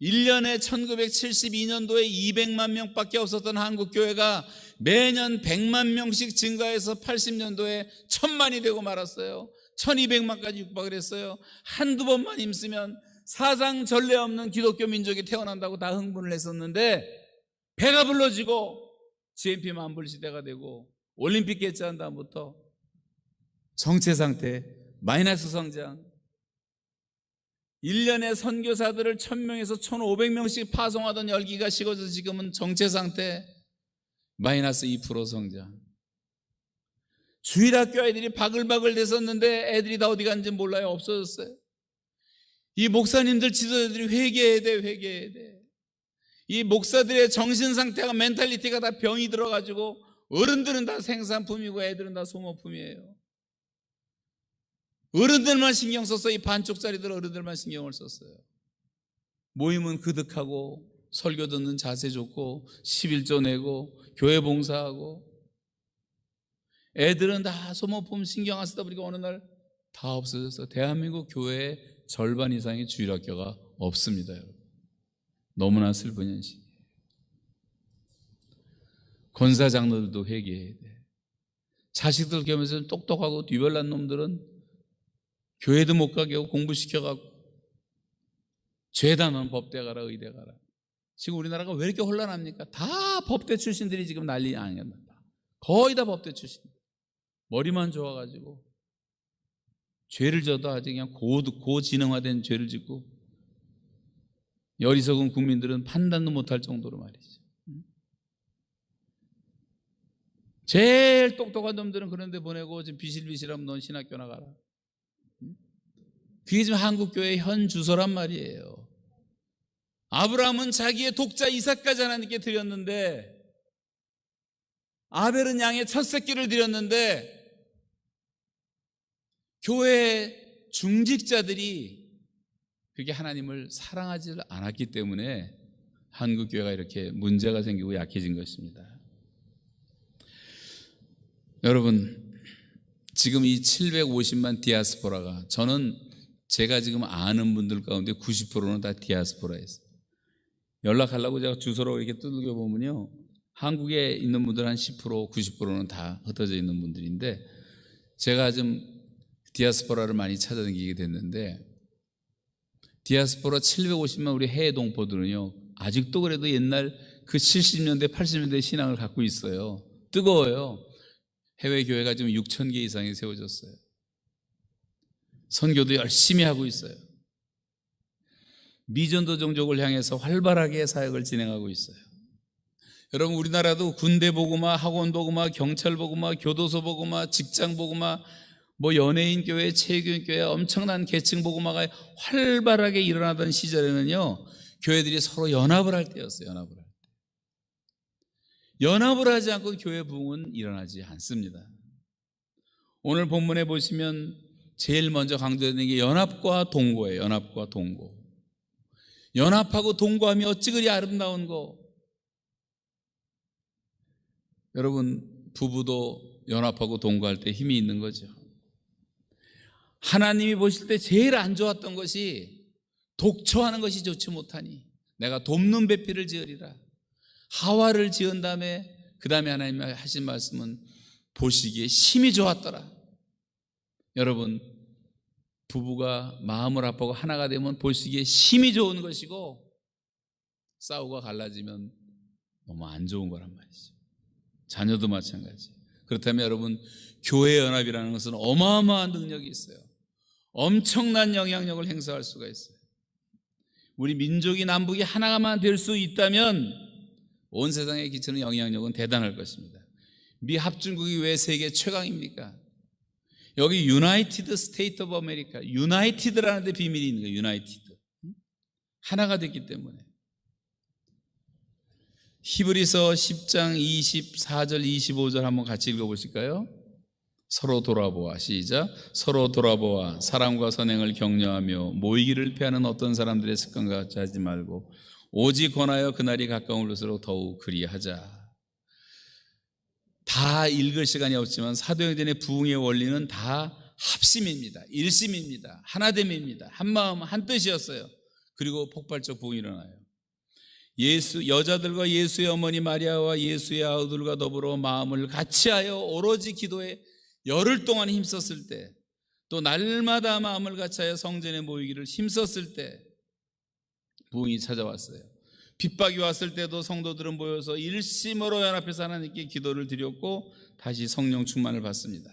1년에 1972년도에 200만 명밖에 없었던 한국교회가 매년 100만 명씩 증가해서 80년도에 1000만이 되고 말았어요. 1200만까지 육박을 했어요. 한두 번만 힘쓰면 사상 전례 없는 기독교 민족이 태어난다고 다 흥분을 했었는데, 배가 불러지고 GNP 만불 시대가 되고 올림픽 개최한 다음부터 정체 상태, 마이너스 성장, 1년에 선교사들을 1000명에서 1500명씩 파송하던 열기가 식어져서 지금은 정체 상태, 마이너스 2% 성장. 주일학교 애들이 바글바글 됐었는데 애들이 다 어디 갔는지 몰라요. 없어졌어요. 이 목사님들 지도자들이 회개해야 돼, 회개해야 돼. 이 목사들의 정신 상태가, 멘탈리티가 다 병이 들어가지고 어른들은 다 생산품이고 애들은 다 소모품이에요. 어른들만 신경 썼어요. 이 반쪽짜리들 어른들만 신경을 썼어요. 모임은 그득하고 설교 듣는 자세 좋고 11조 내고 교회 봉사하고, 애들은 다 소모품 신경 안 쓰다 보니까 어느 날 다 없어졌어. 대한민국 교회의 절반 이상의 주일학교가 없습니다, 여러분. 너무나 슬픈 현실. 권사 장로들도 회개해야 돼. 자식들 교회에서 똑똑하고 뒤별난 놈들은 교회도 못 가게 하고 공부시켜가고, 죄다 넌 법대 가라, 의대 가라. 지금 우리나라가 왜 이렇게 혼란합니까? 다 법대 출신들이 지금 난리 아니었나. 거의 다 법대 출신. 머리만 좋아가지고 죄를 져도 아주 그냥 고지능화된 죄를 짓고, 어리석은 국민들은 판단도 못할 정도로 말이죠. 제일 똑똑한 놈들은 그런 데 보내고 지금 비실비실하면 넌 신학교 나가라. 그게 지금 한국교회의 현 주소란 말이에요. 아브라함은 자기의 독자 이삭까지 하나님께 드렸는데, 아벨은 양의 첫 새끼를 드렸는데, 교회 중직자들이 그게 하나님을 사랑하지 않았기 때문에 한국교회가 이렇게 문제가 생기고 약해진 것입니다. 여러분, 지금 이 750만 디아스포라가, 저는 제가 지금 아는 분들 가운데 90%는 다 디아스포라였어요. 연락하려고 제가 주소로 이렇게 두들겨 보면요, 한국에 있는 분들 한 10%, 90%는 다 흩어져 있는 분들인데, 제가 좀 디아스포라를 많이 찾아다니게 됐는데, 디아스포라 750만 우리 해외 동포들은요, 아직도 그래도 옛날 그 70년대, 80년대 신앙을 갖고 있어요. 뜨거워요. 해외 교회가 지금 6,000개 이상이 세워졌어요. 선교도 열심히 하고 있어요. 미전도 종족을 향해서 활발하게 사역을 진행하고 있어요. 여러분, 우리나라도 군대 보고마, 학원 보고마, 경찰 보고마, 교도소 보고마, 직장 보고마, 뭐 연예인 교회, 체육인 교회, 엄청난 계층 보고마가 활발하게 일어나던 시절에는요, 교회들이 서로 연합을 할 때였어요. 연합을 할 때. 연합을 하지 않고 교회 부흥은 일어나지 않습니다. 오늘 본문에 보시면 제일 먼저 강조되는 게 연합과 동거예요. 연합과 동거. 연합하고 동거하면 어찌 그리 아름다운 거. 여러분, 부부도 연합하고 동거할 때 힘이 있는 거죠. 하나님이 보실 때 제일 안 좋았던 것이 독처하는 것이 좋지 못하니 내가 돕는 배필을 지으리라. 하와를 지은 다음에 그 다음에 하나님이 하신 말씀은 보시기에 심히 좋았더라. 여러분, 부부가 마음을 합하고 하나가 되면 보시기에 심히 좋은 것이고, 싸우고 갈라지면 너무 안 좋은 거란 말이죠. 자녀도 마찬가지. 그렇다면 여러분, 교회 연합이라는 것은 어마어마한 능력이 있어요. 엄청난 영향력을 행사할 수가 있어요. 우리 민족이 남북이 하나만 될 수 있다면 온 세상에 끼치는 영향력은 대단할 것입니다. 미 합중국이 왜 세계 최강입니까? 여기 유나이티드 스테이트 오브 아메리카, 유나이티드라는 데 비밀이 있는 거예요. 유나이티드. 하나가 됐기 때문에. 히브리서 10장 24절 25절 한번 같이 읽어보실까요? 서로 돌아보아, 시작. 서로 돌아보아 사랑과 선행을 격려하며 모이기를 피하는 어떤 사람들의 습관과 같이 하지 말고 오직 권하여 그날이 가까울수록 더욱 그리하자. 다 읽을 시간이 없지만 사도행전의 부흥의 원리는 다 합심입니다. 일심입니다. 하나됨입니다. 한마음 한뜻이었어요. 그리고 폭발적 부흥이 일어나요. 여자들과 예수의 어머니 마리아와 예수의 아우들과 더불어 마음을 같이하여 오로지 기도에 열흘 동안 힘썼을 때, 또 날마다 마음을 같이하여 성전에 모이기를 힘썼을 때 부흥이 찾아왔어요. 핍박이 왔을 때도 성도들은 모여서 일심으로 연합해서 하나님께 기도를 드렸고 다시 성령 충만을 받습니다.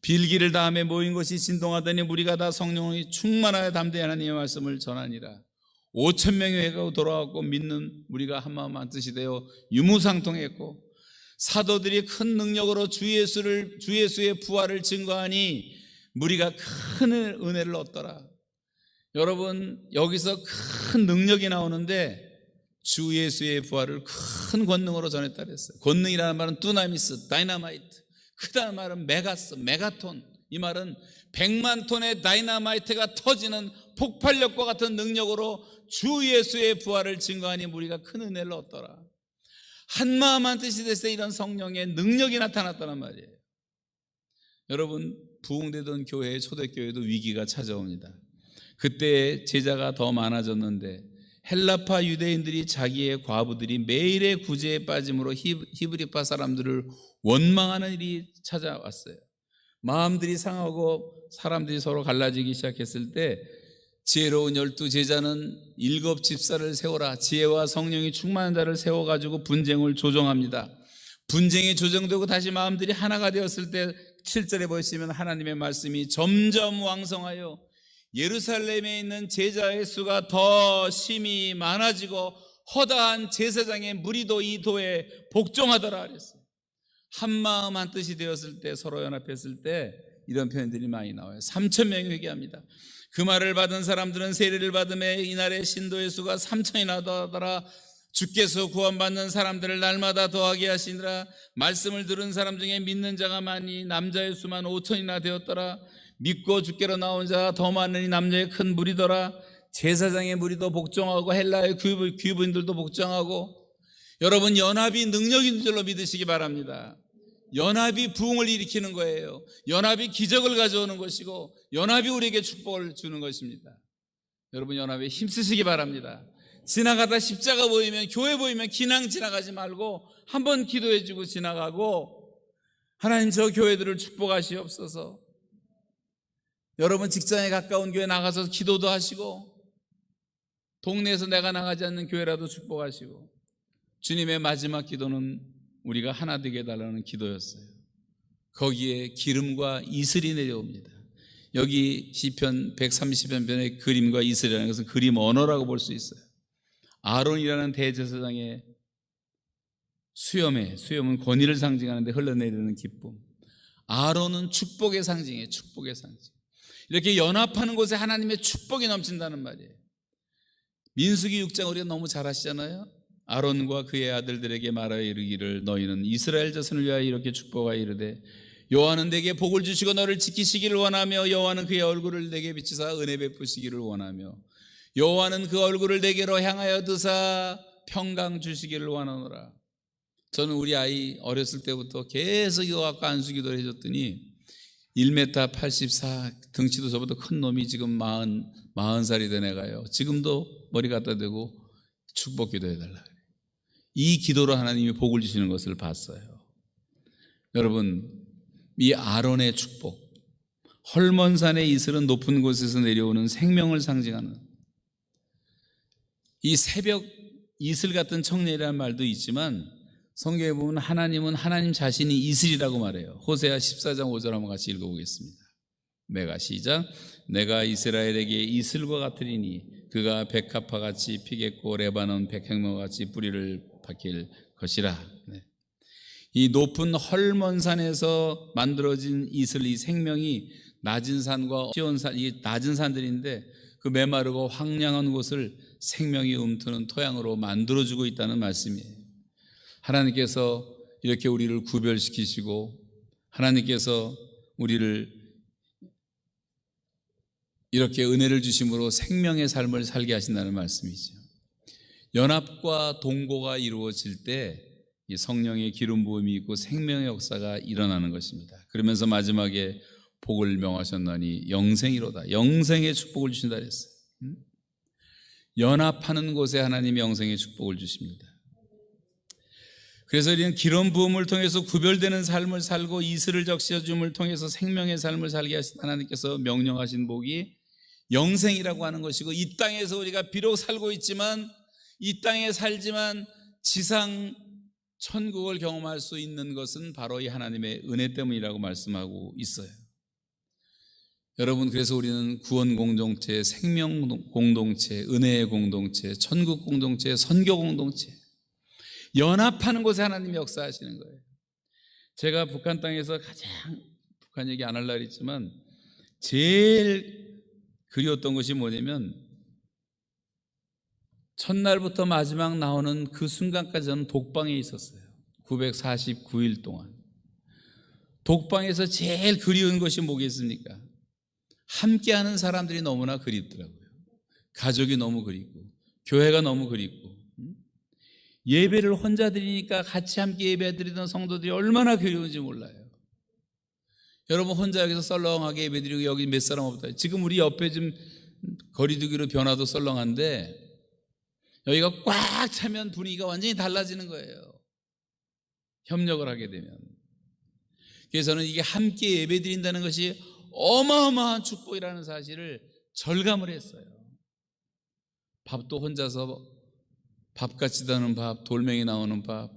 빌기를 다음에 모인 것이 진동하더니 무리가 다 성령이 충만하여 담대히 하나님의 말씀을 전하니라. 5,000명의 회가 돌아왔고 믿는 무리가 한마음 한뜻이 되어 유무상통했고, 사도들이 큰 능력으로 주 예수의 부활을 증거하니 무리가 큰 은혜를 얻더라. 여러분, 여기서 큰 능력이 나오는데 주 예수의 부활을 큰 권능으로 전했다 그랬어요. 권능이라는 말은 두나미스, 다이나마이트, 크다는 말은 메가스, 메가톤. 이 말은 100만 톤의 다이나마이트가 터지는 폭발력과 같은 능력으로 주 예수의 부활을 증거하니 무리가 큰 은혜를 얻더라. 한마음 한뜻이 됐을 때 이런 성령의 능력이 나타났다는 말이에요. 여러분, 부흥되던 교회, 초대교회도 위기가 찾아옵니다. 그때 제자가 더 많아졌는데 헬라파 유대인들이 자기의 과부들이 매일의 구제에 빠짐으로 히브리파 사람들을 원망하는 일이 찾아왔어요. 마음들이 상하고 사람들이 서로 갈라지기 시작했을 때 지혜로운 12제자는 7 집사를 세워라, 지혜와 성령이 충만한 자를 세워가지고 분쟁을 조정합니다. 분쟁이 조정되고 다시 마음들이 하나가 되었을 때 7절에 보시면 하나님의 말씀이 점점 왕성하여 예루살렘에 있는 제자의 수가 더 심히 많아지고 허다한 제사장의 무리도 이 도에 복종하더라 그랬어요. 한마음 한뜻이 되었을 때, 서로 연합했을 때 이런 표현들이 많이 나와요. 3,000명이 회개합니다. 그 말을 받은 사람들은 세례를 받음에 이날의 신도의 수가 3,000이나 더하더라. 주께서 구원받는 사람들을 날마다 더하게 하시니라. 말씀을 들은 사람 중에 믿는 자가 많이 남자의 수만 5,000이나 되었더라. 믿고 주께로 나온 자가 더 많으니 남녀의 큰 무리더라. 제사장의 무리도 복종하고 헬라의 귀부인들도 복종하고. 여러분, 연합이 능력인 줄로 믿으시기 바랍니다. 연합이 부흥을 일으키는 거예요. 연합이 기적을 가져오는 것이고 연합이 우리에게 축복을 주는 것입니다. 여러분, 연합에 힘쓰시기 바랍니다. 지나가다 십자가 보이면, 교회 보이면 그냥 지나가지 말고 한번 기도해 주고 지나가고, 하나님 저 교회들을 축복하시옵소서. 여러분, 직장에 가까운 교회 나가서 기도도 하시고, 동네에서 내가 나가지 않는 교회라도 축복하시고, 주님의 마지막 기도는 우리가 하나 되게 해달라는 기도였어요. 거기에 기름과 이슬이 내려옵니다. 여기 시편 130편의 그림과 이슬이라는 것은 그림 언어라고 볼 수 있어요. 아론이라는 대제사장의 수염은 권위를 상징하는데 흘러내리는 기쁨. 아론은 축복의 상징이에요. 축복의 상징. 이렇게 연합하는 곳에 하나님의 축복이 넘친다는 말이에요. 민수기 6장 우리가 너무 잘 아시잖아요. 아론과 그의 아들들에게 말하여 이르기를 너희는 이스라엘 자손을 위하여 이렇게 축복하여 이르되 여호와는 내게 복을 주시고 너를 지키시기를 원하며 여호와는 그의 얼굴을 내게 비치사 은혜 베푸시기를 원하며 여호와는 그 얼굴을 내게로 향하여 드사 평강 주시기를 원하노라. 저는 우리 아이 어렸을 때부터 계속 이거 갖고 안수기도를 해줬더니 1m 84 등치도 저보다 큰 놈이 지금 40살이 된 애가요. 지금도 머리 갖다 대고 축복 기도해달라 그래요. 이 기도로 하나님이 복을 주시는 것을 봤어요. 여러분, 이 아론의 축복, 헐몬산의 이슬은 높은 곳에서 내려오는 생명을 상징하는, 이 새벽 이슬 같은 청년이라는 말도 있지만 성경에 보면 하나님은 하나님 자신이 이슬이라고 말해요. 호세아 14장 5절 한번 같이 읽어보겠습니다. 내가 시작. 내가 이스라엘에게 이슬과 같으리니 그가 백합화 같이 피겠고 레바논 백향목과 같이 뿌리를 박힐 것이라. 네. 이 높은 헐몬산에서 만들어진 이슬, 이 생명이 낮은 산과 시온산, 이 낮은 산들인데 그 메마르고 황량한 곳을 생명이 움트는 토양으로 만들어주고 있다는 말씀이에요. 하나님께서 이렇게 우리를 구별시키시고 하나님께서 우리를 이렇게 은혜를 주심으로 생명의 삶을 살게 하신다는 말씀이죠. 연합과 동고가 이루어질 때 이 성령의 기름 부음이 있고 생명의 역사가 일어나는 것입니다. 그러면서 마지막에 복을 명하셨나니 영생이로다. 영생의 축복을 주신다 그랬어요. 연합하는 곳에 하나님이 영생의 축복을 주십니다. 그래서 우리는 기름 부음을 통해서 구별되는 삶을 살고 이슬을 적셔줌을 통해서 생명의 삶을 살게 하신 하나님께서 명령하신 복이 영생이라고 하는 것이고, 이 땅에서 우리가 비록 살고 있지만, 이 땅에 살지만 지상 천국을 경험할 수 있는 것은 바로 이 하나님의 은혜 때문이라고 말씀하고 있어요. 여러분, 그래서 우리는 구원 공동체, 생명 공동체, 은혜의 공동체, 천국 공동체, 선교 공동체, 연합하는 곳에 하나님이 역사하시는 거예요. 제가 북한 땅에서 가장, 북한 얘기 안 할 날 있지만 제일 그리웠던 것이 뭐냐면, 첫날부터 마지막 나오는 그 순간까지 저는 독방에 있었어요. 949일 동안. 독방에서 제일 그리운 것이 뭐겠습니까? 함께하는 사람들이 너무나 그립더라고요. 가족이 너무 그립고, 교회가 너무 그립고, 예배를 혼자 드리니까 같이 함께 예배 드리던 성도들이 얼마나 그리운지 몰라요. 여러분, 혼자 여기서 썰렁하게 예배 드리고 여기 몇 사람 없다. 지금 우리 옆에 좀 거리두기로 변화도 썰렁한데, 여기가 꽉 차면 분위기가 완전히 달라지는 거예요. 협력을 하게 되면. 그래서 저는 이게 함께 예배 드린다는 것이 어마어마한 축복이라는 사실을 절감을 했어요. 밥도 혼자서 밥같이 다는 밥, 돌멩이 나오는 밥,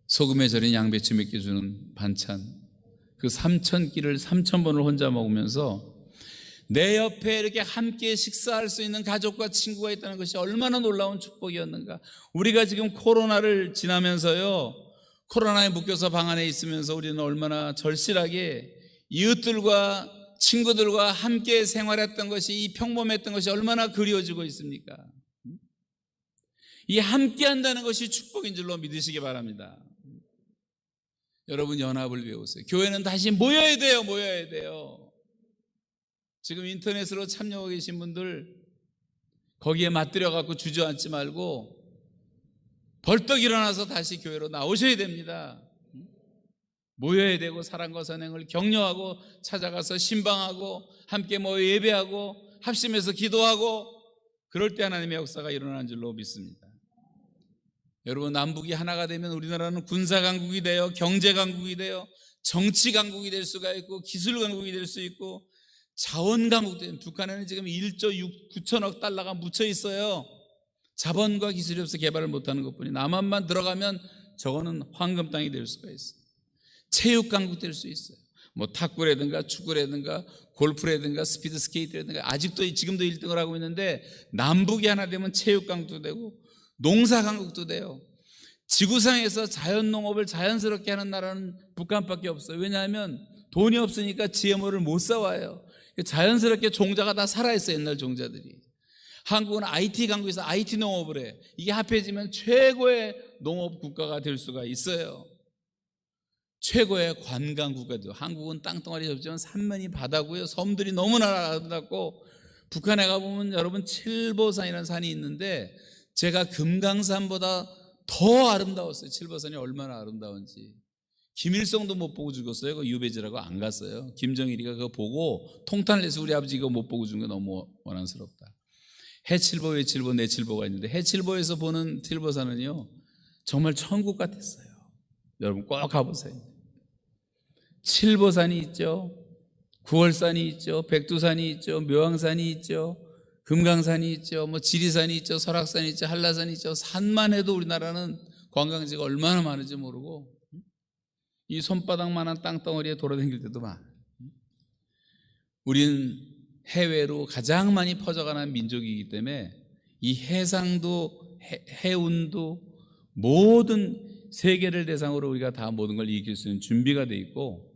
소금에 절인 양배추 몇 개 주는 반찬, 그 3,000끼를 3,000번을 혼자 먹으면서 내 옆에 이렇게 함께 식사할 수 있는 가족과 친구가 있다는 것이 얼마나 놀라운 축복이었는가. 우리가 지금 코로나를 지나면서요, 코로나에 묶여서 방 안에 있으면서 우리는 얼마나 절실하게 이웃들과 친구들과 함께 생활했던 것이, 이 평범했던 것이 얼마나 그리워지고 있습니까? 이 함께 한다는 것이 축복인 줄로 믿으시기 바랍니다. 여러분, 연합을 배우세요. 교회는 다시 모여야 돼요. 모여야 돼요. 지금 인터넷으로 참여하고 계신 분들, 거기에 맞들여 갖고 주저앉지 말고 벌떡 일어나서 다시 교회로 나오셔야 됩니다. 모여야 되고, 사랑과 선행을 격려하고, 찾아가서 신방하고, 함께 모여 예배하고, 합심해서 기도하고, 그럴 때 하나님의 역사가 일어나는 줄로 믿습니다. 여러분, 남북이 하나가 되면 우리나라는 군사강국이 되어, 경제강국이 되어, 정치강국이 될 수가 있고, 기술강국이 될 수 있고, 자원강국이 되는, 북한에는 지금 1조 9천억 달러가 묻혀 있어요. 자본과 기술이 없어 개발을 못하는 것뿐이. 남한만 들어가면 저거는 황금 땅이 될 수가 있어요. 체육강국 될 수 있어요. 뭐 탁구라든가 축구라든가 골프라든가 스피드 스케이트라든가, 아직도 지금도 1등을 하고 있는데, 남북이 하나 되면 체육강국도 되고 농사강국도 돼요. 지구상에서 자연농업을 자연스럽게 하는 나라는 북한밖에 없어요. 왜냐하면 돈이 없으니까 GMO를 못 사와요. 자연스럽게 종자가 다 살아있어요. 옛날 종자들이. 한국은 IT 강국에서 IT 농업을 해. 이게 합해지면 최고의 농업 국가가 될 수가 있어요. 최고의 관광 국가도. 한국은 땅덩어리 접지만 산면이 바다고요. 섬들이 너무나 아름답고, 북한에 가보면 여러분 칠보산이라는 산이 있는데, 제가 금강산보다 더 아름다웠어요. 칠보산이 얼마나 아름다운지. 김일성도 못 보고 죽었어요. 그 유배지라고 안 갔어요. 김정일이가 그거 보고 통탄을 내서 우리 아버지 그거 못 보고 죽은 게 너무 원한스럽다. 해칠보, 외칠보, 내칠보가 있는데, 해칠보에서 보는 칠보산은요 정말 천국 같았어요. 여러분 꼭 가보세요. 칠보산이 있죠, 구월산이 있죠, 백두산이 있죠, 묘왕산이 있죠, 금강산이 있죠, 뭐 지리산이 있죠, 설악산이 있죠, 한라산이 있죠. 산만 해도 우리나라는 관광지가 얼마나 많은지 모르고, 이 손바닥만한 땅덩어리에 돌아다닐 때도 많아요. 우리는 해외로 가장 많이 퍼져가는 민족이기 때문에 이 해상도 해운도 모든 세계를 대상으로 우리가 다 모든 걸 이길 수 있는 준비가 돼 있고,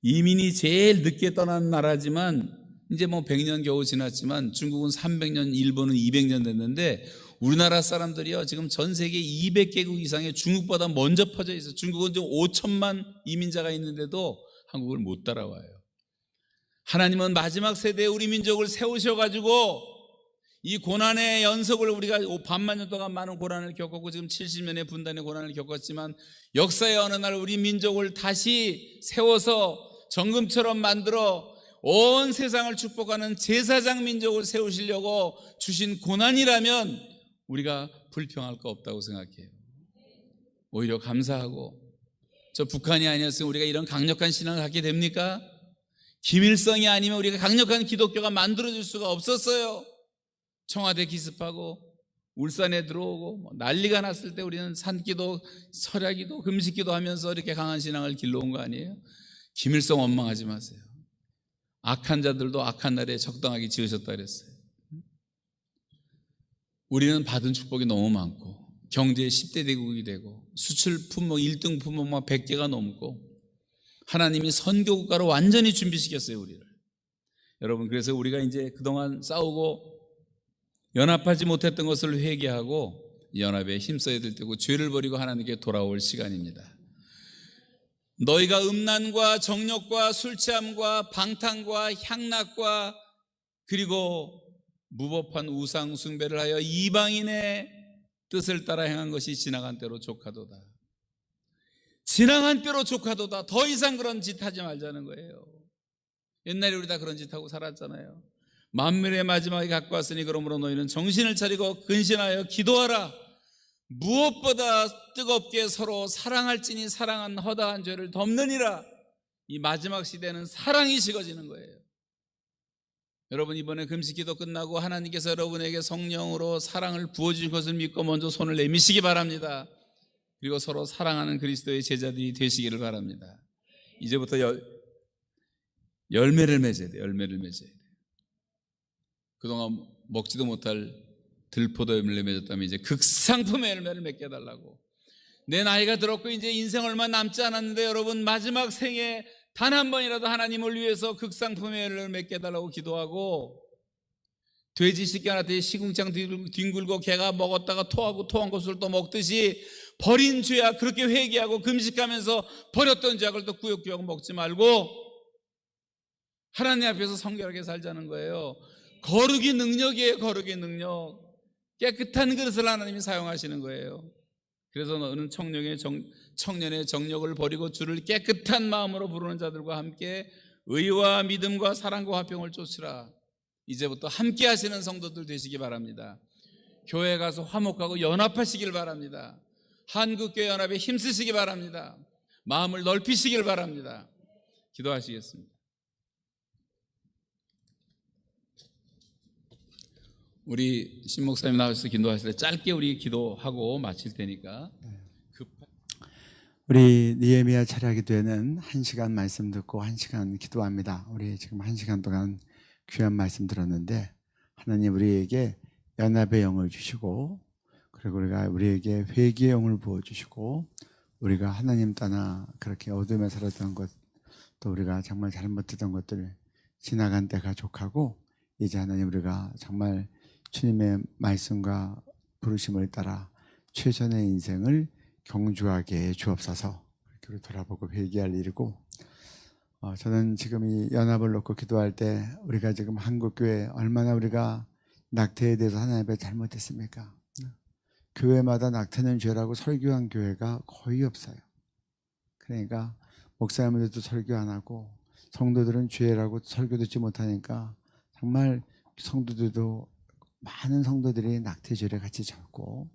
이민이 제일 늦게 떠난 나라지만 이제 뭐 100년 겨우 지났지만, 중국은 300년, 일본은 200년 됐는데, 우리나라 사람들이요 지금 전 세계 200개국 이상의 중국보다 먼저 퍼져 있어요. 중국은 지금 5천만 이민자가 있는데도 한국을 못 따라와요. 하나님은 마지막 세대에 우리 민족을 세우셔가지고 이 고난의 연속을, 우리가 반만 년 동안 많은 고난을 겪었고 지금 70년의 분단의 고난을 겪었지만, 역사의 어느 날 우리 민족을 다시 세워서 정금처럼 만들어 온 세상을 축복하는 제사장 민족을 세우시려고 주신 고난이라면 우리가 불평할 거 없다고 생각해요. 오히려 감사하고, 저 북한이 아니었으면 우리가 이런 강력한 신앙을 갖게 됩니까? 김일성이 아니면 우리가 강력한 기독교가 만들어질 수가 없었어요. 청와대 기습하고 울산에 들어오고 난리가 났을 때 우리는 산기도 설야기도 금식기도 하면서 이렇게 강한 신앙을 길러온 거 아니에요? 김일성 원망하지 마세요. 악한 자들도 악한 날에 적당하게 지으셨다 그랬어요. 우리는 받은 축복이 너무 많고 경제의 10대 대국이 되고 수출 품목 1등 품목만 100개가 넘고 하나님이 선교국가로 완전히 준비시켰어요, 우리를. 여러분, 그래서 우리가 이제 그동안 싸우고 연합하지 못했던 것을 회개하고 연합에 힘써야 될 때고 죄를 버리고 하나님께 돌아올 시간입니다. 너희가 음란과 정욕과 술 취함과 방탕과 향락과 그리고 무법한 우상 숭배를 하여 이방인의 뜻을 따라 행한 것이 지나간 때로 족하도다. 지나간 때로 족하도다. 더 이상 그런 짓 하지 말자는 거예요. 옛날에 우리 다 그런 짓 하고 살았잖아요. 만물의 마지막에 갖고 왔으니 그러므로 너희는 정신을 차리고 근신하여 기도하라. 무엇보다 뜨겁게 서로 사랑할지니 사랑은 허다한 죄를 덮느니라. 이 마지막 시대는 사랑이 식어지는 거예요. 여러분, 이번에 금식기도 끝나고 하나님께서 여러분에게 성령으로 사랑을 부어주신 것을 믿고 먼저 손을 내미시기 바랍니다. 그리고 서로 사랑하는 그리스도의 제자들이 되시기를 바랍니다. 이제부터 열매를 맺어야 돼요. 열매를 맺어야 돼요. 그동안 먹지도 못할 들포도 열매를 맺었다면 이제 극상품의 열매를 맺게 해달라고. 내 나이가 들었고 이제 인생 얼마 남지 않았는데 여러분, 마지막 생에 단 한 번이라도 하나님을 위해서 극상품의 열매를 맺게 해달라고 기도하고, 돼지 새끼 하나한테 시궁창 뒹굴고 개가 먹었다가 토하고 토한 것을 또 먹듯이 버린 죄악 그렇게 회개하고 금식하면서 버렸던 죄악을 또 구역구역 먹지 말고 하나님 앞에서 성결하게 살자는 거예요. 거룩이 능력이에요. 거룩이 능력. 깨끗한 그릇을 하나님이 사용하시는 거예요. 그래서 너는 청년의 정력을 버리고 주를 깨끗한 마음으로 부르는 자들과 함께 의와 믿음과 사랑과 화평을 쫓으라. 이제부터 함께 하시는 성도들 되시기 바랍니다. 교회 가서 화목하고 연합하시길 바랍니다. 한국교회 연합에 힘쓰시기 바랍니다. 마음을 넓히시길 바랍니다. 기도하시겠습니다. 우리 신 목사님 나와서 기도하실 때 짧게 우리 기도하고 마칠 테니까. 우리 느헤미야 철야기도회는 1시간 말씀 듣고 1시간 기도합니다. 우리 지금 1시간 동안 귀한 말씀 들었는데 하나님 우리에게 연합의 영을 주시고, 그리고 우리에게 회개의 영을 부어주시고, 우리가 하나님 떠나 그렇게 어둠에 살았던 것, 또 우리가 정말 잘못했던 것들 지나간 때가 족하고, 이제 하나님 우리가 정말 주님의 말씀과 부르심을 따라 최선의 인생을 경주하게 해 주옵소서. 그렇게 돌아보고 회개할 일이고, 저는 지금 이 연합을 놓고 기도할 때 우리가 지금 한국교회 얼마나 우리가 낙태에 대해서 하나님 앞에 잘못했습니까? 교회마다 낙태는 죄라고 설교한 교회가 거의 없어요. 그러니까 목사님들도 설교 안 하고 성도들은 죄라고 설교 듣지 못하니까 정말 성도들도, 많은 성도들이 낙태죄를 같이 졌고,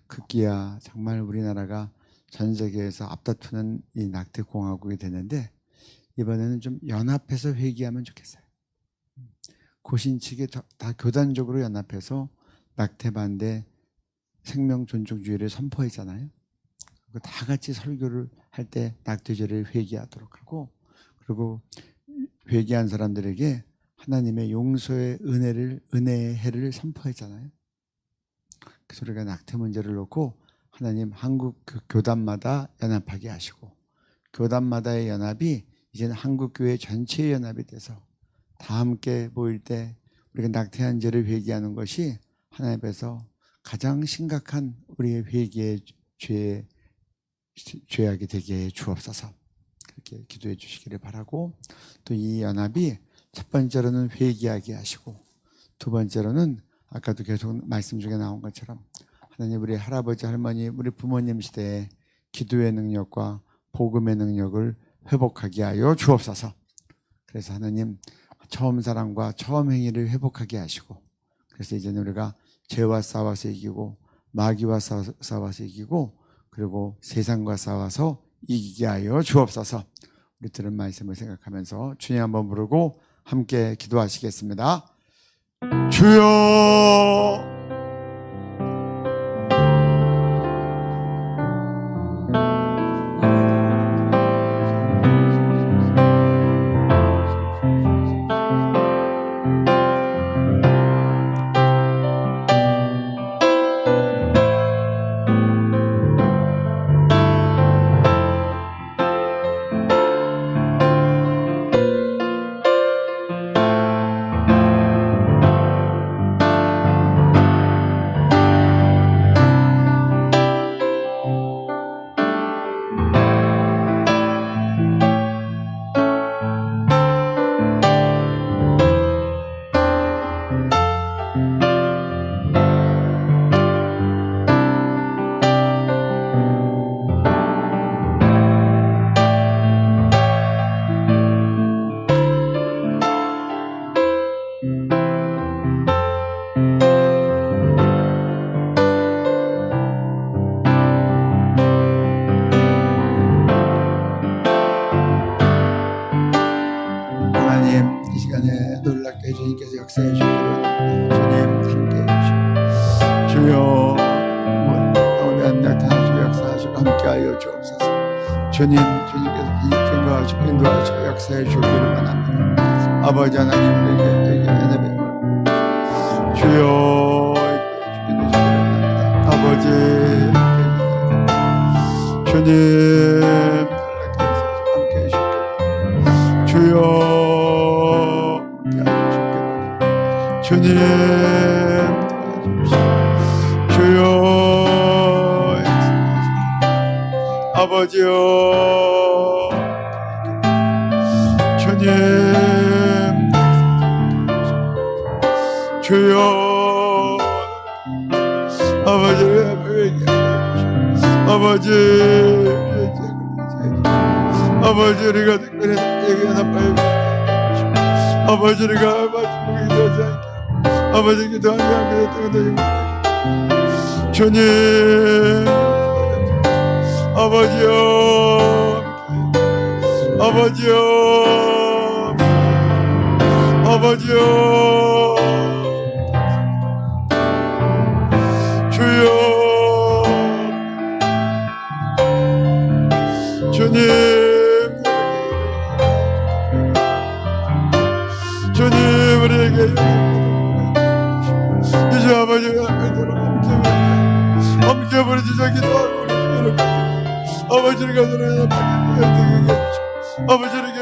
급기야 정말 우리나라가 전 세계에서 앞다투는 이 낙태공화국이 됐는데, 이번에는 좀 연합해서 회개하면 좋겠어요. 고신측에 다 교단적으로 연합해서 낙태 반대 생명 존중주의를 선포했잖아요. 다 같이 설교를 할 때 낙태죄를 회개하도록 하고, 그리고 회개한 사람들에게 하나님의 용서의 은혜의 해를 선포했잖아요. 그래서 우리가 낙태 문제를 놓고 하나님 한국 교단마다 연합하게 하시고, 교단마다의 연합이 이제는 한국교회 전체의 연합이 돼서 다 함께 모일 때 우리가 낙태한 죄를 회개하는 것이 하나님 앞에서 가장 심각한 우리의 회개의 죄악이 되게 해 주옵소서. 그렇게 기도해 주시기를 바라고, 또 이 연합이 첫 번째로는 회개하게 하시고, 두 번째로는 아까도 계속 말씀 중에 나온 것처럼 하나님 우리 할아버지 할머니 우리 부모님 시대에 기도의 능력과 복음의 능력을 회복하게 하여 주옵소서. 그래서 하나님 처음 사랑과 처음 행위를 회복하게 하시고, 그래서 이제는 우리가 죄와 싸워서 이기고 마귀와 싸워서 이기고 그리고 세상과 싸워서 이기게 하여 주옵소서. 우리 들은 말씀을 생각하면서 주님 한번 부르고 함께 기도하시겠습니다. 주여, 하나님 이 시간에 놀랍게 주님께서 역사해 주시기를 원합니다. 주님 함께 해주시고 주여 가운데 나타나시고 역사하시고 함께하여 주옵소서. 주님께서 인도하시고 역사해 주기를 원합니다. 아버지 하나님 우리에게 은혜를 주여 주기를 원합니다. 아버지 주님 함께 해주시고 주여 주님 주여 아버지여 주님 주여 아버지 우리가 특별히 아버지 우리가 말씀을 기도하지 않게 아버지 기도하지 않게 되는 주님 아버지여 주여 주님 우리에게 이제 아버지가 함께 부르짖어 기도하고 우리 주님을 아버지를 가져라 아버지에게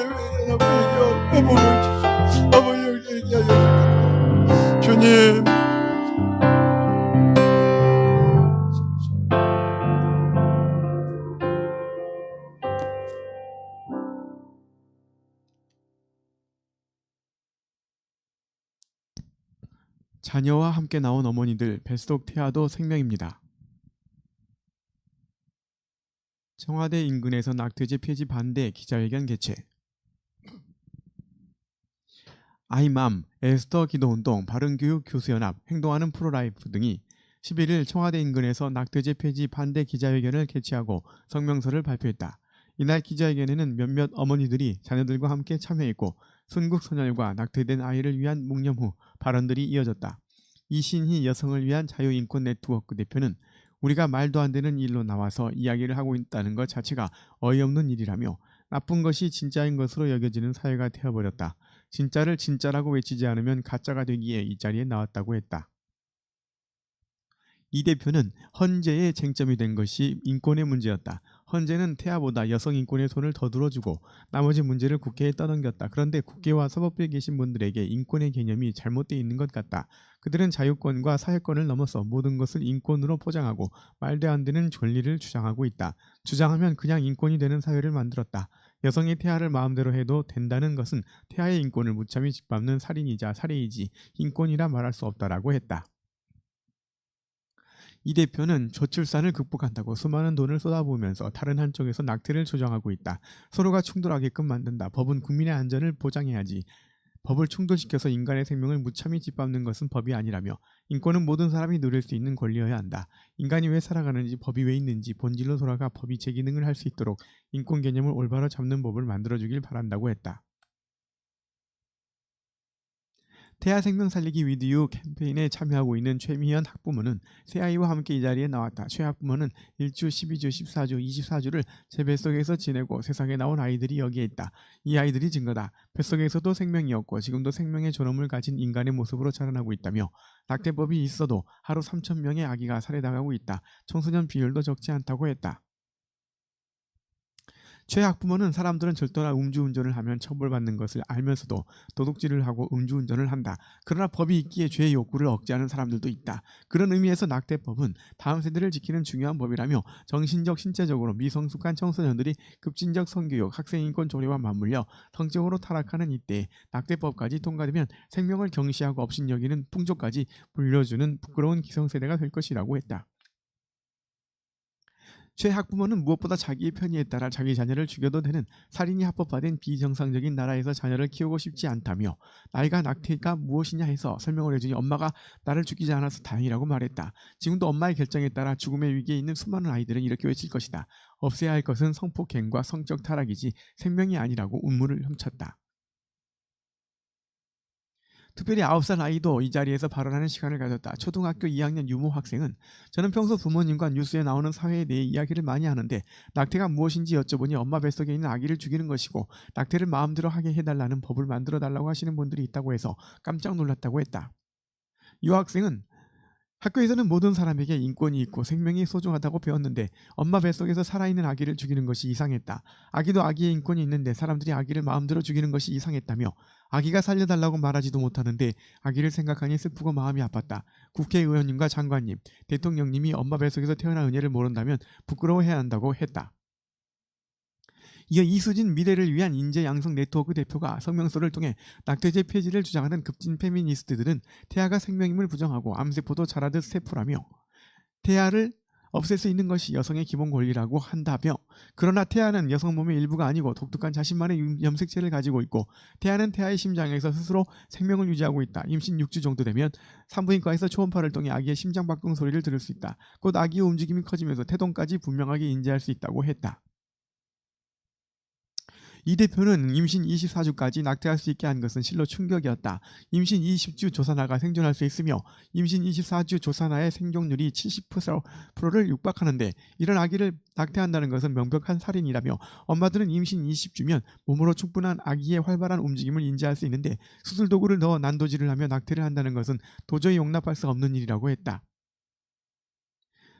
회복을 주시고 아버지에게 하여 주님 자녀와 함께 나온 어머니들 뱃속 태아도 생명입니다. 청와대 인근에서 낙태죄 폐지 반대 기자회견 개최. 아이맘, 에스더 기도운동, 바른교육 교수연합, 행동하는 프로라이프 등이 11일 청와대 인근에서 낙태죄 폐지 반대 기자회견을 개최하고 성명서를 발표했다. 이날 기자회견에는 몇몇 어머니들이 자녀들과 함께 참여했고 순국 소녀과 낙태된 아이를 위한 묵념 후 발언들이 이어졌다. 이신희 여성을 위한 자유인권 네트워크 대표는 우리가 말도 안 되는 일로 나와서 이야기를 하고 있다는 것 자체가 어이없는 일이라며 나쁜 것이 진짜인 것으로 여겨지는 사회가 되어버렸다. 진짜를 진짜라고 외치지 않으면 가짜가 되기에 이 자리에 나왔다고 했다. 이 대표는 헌재의 쟁점이 된 것이 인권의 문제였다. 헌재는 태아보다 여성 인권에 손을 더 들어주고 나머지 문제를 국회에 떠넘겼다. 그런데 국회와 사법부에 계신 분들에게 인권의 개념이 잘못되어 있는 것 같다. 그들은 자유권과 사회권을 넘어서 모든 것을 인권으로 포장하고 말도 안 되는 권리를 주장하고 있다. 주장하면 그냥 인권이 되는 사회를 만들었다. 여성의 태아를 마음대로 해도 된다는 것은 태아의 인권을 무참히 짓밟는 살인이자 살해이지 인권이라 말할 수 없다라고 했다. 이 대표는 저출산을 극복한다고 수많은 돈을 쏟아부으면서 다른 한쪽에서 낙태를 조장하고 있다. 서로가 충돌하게끔 만든다. 법은 국민의 안전을 보장해야지. 법을 충돌시켜서 인간의 생명을 무참히 짓밟는 것은 법이 아니라며 인권은 모든 사람이 누릴 수 있는 권리여야 한다. 인간이 왜 살아가는지 법이 왜 있는지 본질로 돌아가 법이 제 기능을 할 수 있도록 인권 개념을 올바로 잡는 법을 만들어주길 바란다고 했다. 태아 생명 살리기 위드유 캠페인에 참여하고 있는 최미현 학부모는 새아이와 함께 이 자리에 나왔다. 최 학부모는 1주, 12주, 14주, 24주를 제 뱃속에서 지내고 세상에 나온 아이들이 여기에 있다. 이 아이들이 증거다. 뱃속에서도 생명이었고 지금도 생명의 존엄을 가진 인간의 모습으로 자라나고 있다며 낙태법이 있어도 하루 3,000명의 아기가 살해당하고 있다. 청소년 비율도 적지 않다고 했다. 최 학부모는 사람들은 절도나 음주운전을 하면 처벌받는 것을 알면서도 도둑질을 하고 음주운전을 한다. 그러나 법이 있기에 죄의 욕구를 억제하는 사람들도 있다. 그런 의미에서 낙태법은 다음 세대를 지키는 중요한 법이라며 정신적, 신체적으로 미성숙한 청소년들이 급진적 성교육, 학생인권 조례와 맞물려 성적으로 타락하는 이때에 낙태법까지 통과되면 생명을 경시하고 업신여기는 풍조까지 불려주는 부끄러운 기성세대가 될 것이라고 했다. 최 학부모는 무엇보다 자기의 편의에 따라 자기 자녀를 죽여도 되는 살인이 합법화된 비정상적인 나라에서 자녀를 키우고 싶지 않다며 나이가 낙태가 무엇이냐 해서 설명을 해주니 엄마가 나를 죽이지 않아서 다행이라고 말했다. 지금도 엄마의 결정에 따라 죽음의 위기에 있는 수많은 아이들은 이렇게 외칠 것이다. 없애야 할 것은 성폭행과 성적 타락이지 생명이 아니라고 운물을 훔쳤다. 특별히 9살 아이도 이 자리에서 발언하는 시간을 가졌다. 초등학교 2학년 유모 학생은 저는 평소 부모님과 뉴스에 나오는 사회에 대해 이야기를 많이 하는데 낙태가 무엇인지 여쭤보니 엄마 뱃속에 있는 아기를 죽이는 것이고 낙태를 마음대로 하게 해달라는 법을 만들어달라고 하시는 분들이 있다고 해서 깜짝 놀랐다고 했다. 유 학생은 학교에서는 모든 사람에게 인권이 있고 생명이 소중하다고 배웠는데 엄마 뱃속에서 살아있는 아기를 죽이는 것이 이상했다. 아기도 아기의 인권이 있는데 사람들이 아기를 마음대로 죽이는 것이 이상했다며 아기가 살려달라고 말하지도 못하는데 아기를 생각하니 슬프고 마음이 아팠다. 국회의원님과 장관님, 대통령님이 엄마 뱃속에서 태어난 은혜를 모른다면 부끄러워해야 한다고 했다. 이어 이수진 미래를 위한 인재 양성 네트워크 대표가 성명서를 통해 낙태죄 폐지를 주장하는 급진 페미니스트들은 태아가 생명임을 부정하고 암세포도 자라듯 세포라며 태아를 없앨 수 있는 것이 여성의 기본 권리라고 한다며 그러나 태아는 여성 몸의 일부가 아니고 독특한 자신만의 염색체를 가지고 있고 태아는 태아의 심장에서 스스로 생명을 유지하고 있다. 임신 6주 정도 되면 산부인과에서 초음파를 통해 아기의 심장 박동 소리를 들을 수 있다. 곧 아기의 움직임이 커지면서 태동까지 분명하게 인지할 수 있다고 했다. 이 대표는 임신 24주까지 낙태할 수 있게 한 것은 실로 충격이었다. 임신 20주 조산아가 생존할 수 있으며 임신 24주 조산아의 생존율이 70%를 육박하는데 이런 아기를 낙태한다는 것은 명백한 살인이라며 엄마들은 임신 20주면 몸으로 충분한 아기의 활발한 움직임을 인지할 수 있는데 수술 도구를 넣어 난도질을 하며 낙태를 한다는 것은 도저히 용납할 수 없는 일이라고 했다.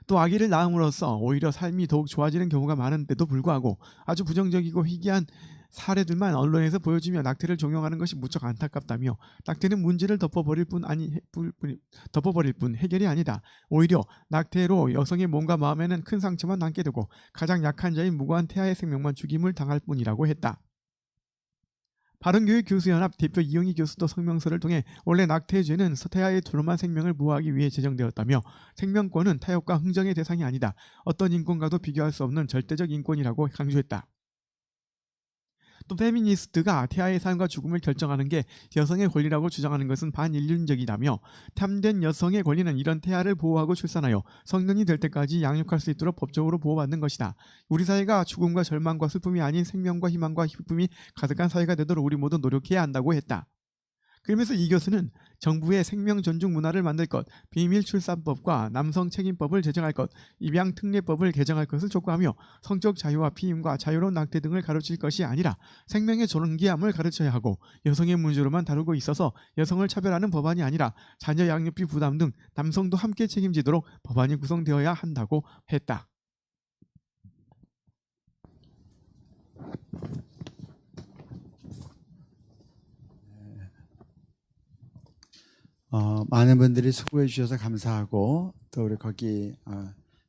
또 아기를 낳음으로써 오히려 삶이 더욱 좋아지는 경우가 많은데도 불구하고 아주 부정적이고 희귀한 사례들만 언론에서 보여주며 낙태를 종용하는 것이 무척 안타깝다며 낙태는 문제를 덮어버릴 뿐 해결이 아니다. 오히려 낙태로 여성의 몸과 마음에는 큰 상처만 남게 되고 가장 약한 자인 무고한 태아의 생명만 죽임을 당할 뿐이라고 했다. 바른교육교수연합 대표 이용희 교수도 성명서를 통해 원래 낙태죄는 태아의 존엄한 생명을 보호하기 위해 제정되었다며 생명권은 타협과 흥정의 대상이 아니다. 어떤 인권과도 비교할 수 없는 절대적 인권이라고 강조했다. 또 페미니스트가 태아의 삶과 죽음을 결정하는 게 여성의 권리라고 주장하는 것은 반인륜적이다며 참된 여성의 권리는 이런 태아를 보호하고 출산하여 성년이 될 때까지 양육할 수 있도록 법적으로 보호받는 것이다. 우리 사회가 죽음과 절망과 슬픔이 아닌 생명과 희망과 기쁨이 가득한 사회가 되도록 우리 모두 노력해야 한다고 했다. 그러면서 이 교수는 정부의 생명 존중 문화를 만들 것, 비밀 출산법과 남성 책임법을 제정할 것, 입양 특례법을 개정할 것을 촉구하며 성적 자유와 피임과 자유로운 낙태 등을 가르칠 것이 아니라 생명의 존귀함을 가르쳐야 하고 여성의 문제로만 다루고 있어서 여성을 차별하는 법안이 아니라 자녀 양육비 부담 등 남성도 함께 책임지도록 법안이 구성되어야 한다고 했다. 많은 분들이 수고해 주셔서 감사하고 또 우리 거기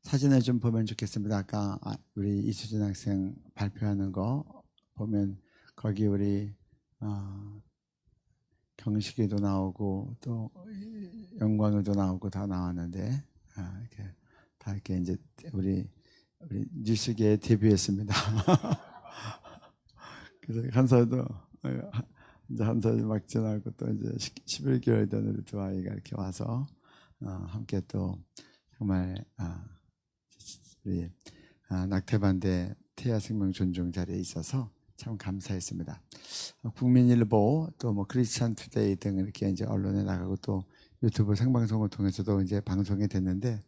사진을 좀 보면 좋겠습니다. 아까 우리 이수진 학생 발표하는 거 보면 거기 우리 경식이도 나오고 또 영광이도 나오고 다 나왔는데 이렇게 다 이렇게 이제 우리 뉴스계에 데뷔했습니다. 그래서 간사도 이제 한살 막 지나고 또 이제 11개월 된 우리 두 아이가 이렇게 와서 함께 또 정말 우리 낙태반대 태아생명 존중 자리에 있어서 참 감사했습니다. 국민일보 또 뭐 크리스찬 투데이 등 이렇게 이제 언론에 나가고 또 유튜브 생방송을 통해서도 이제 방송이 됐는데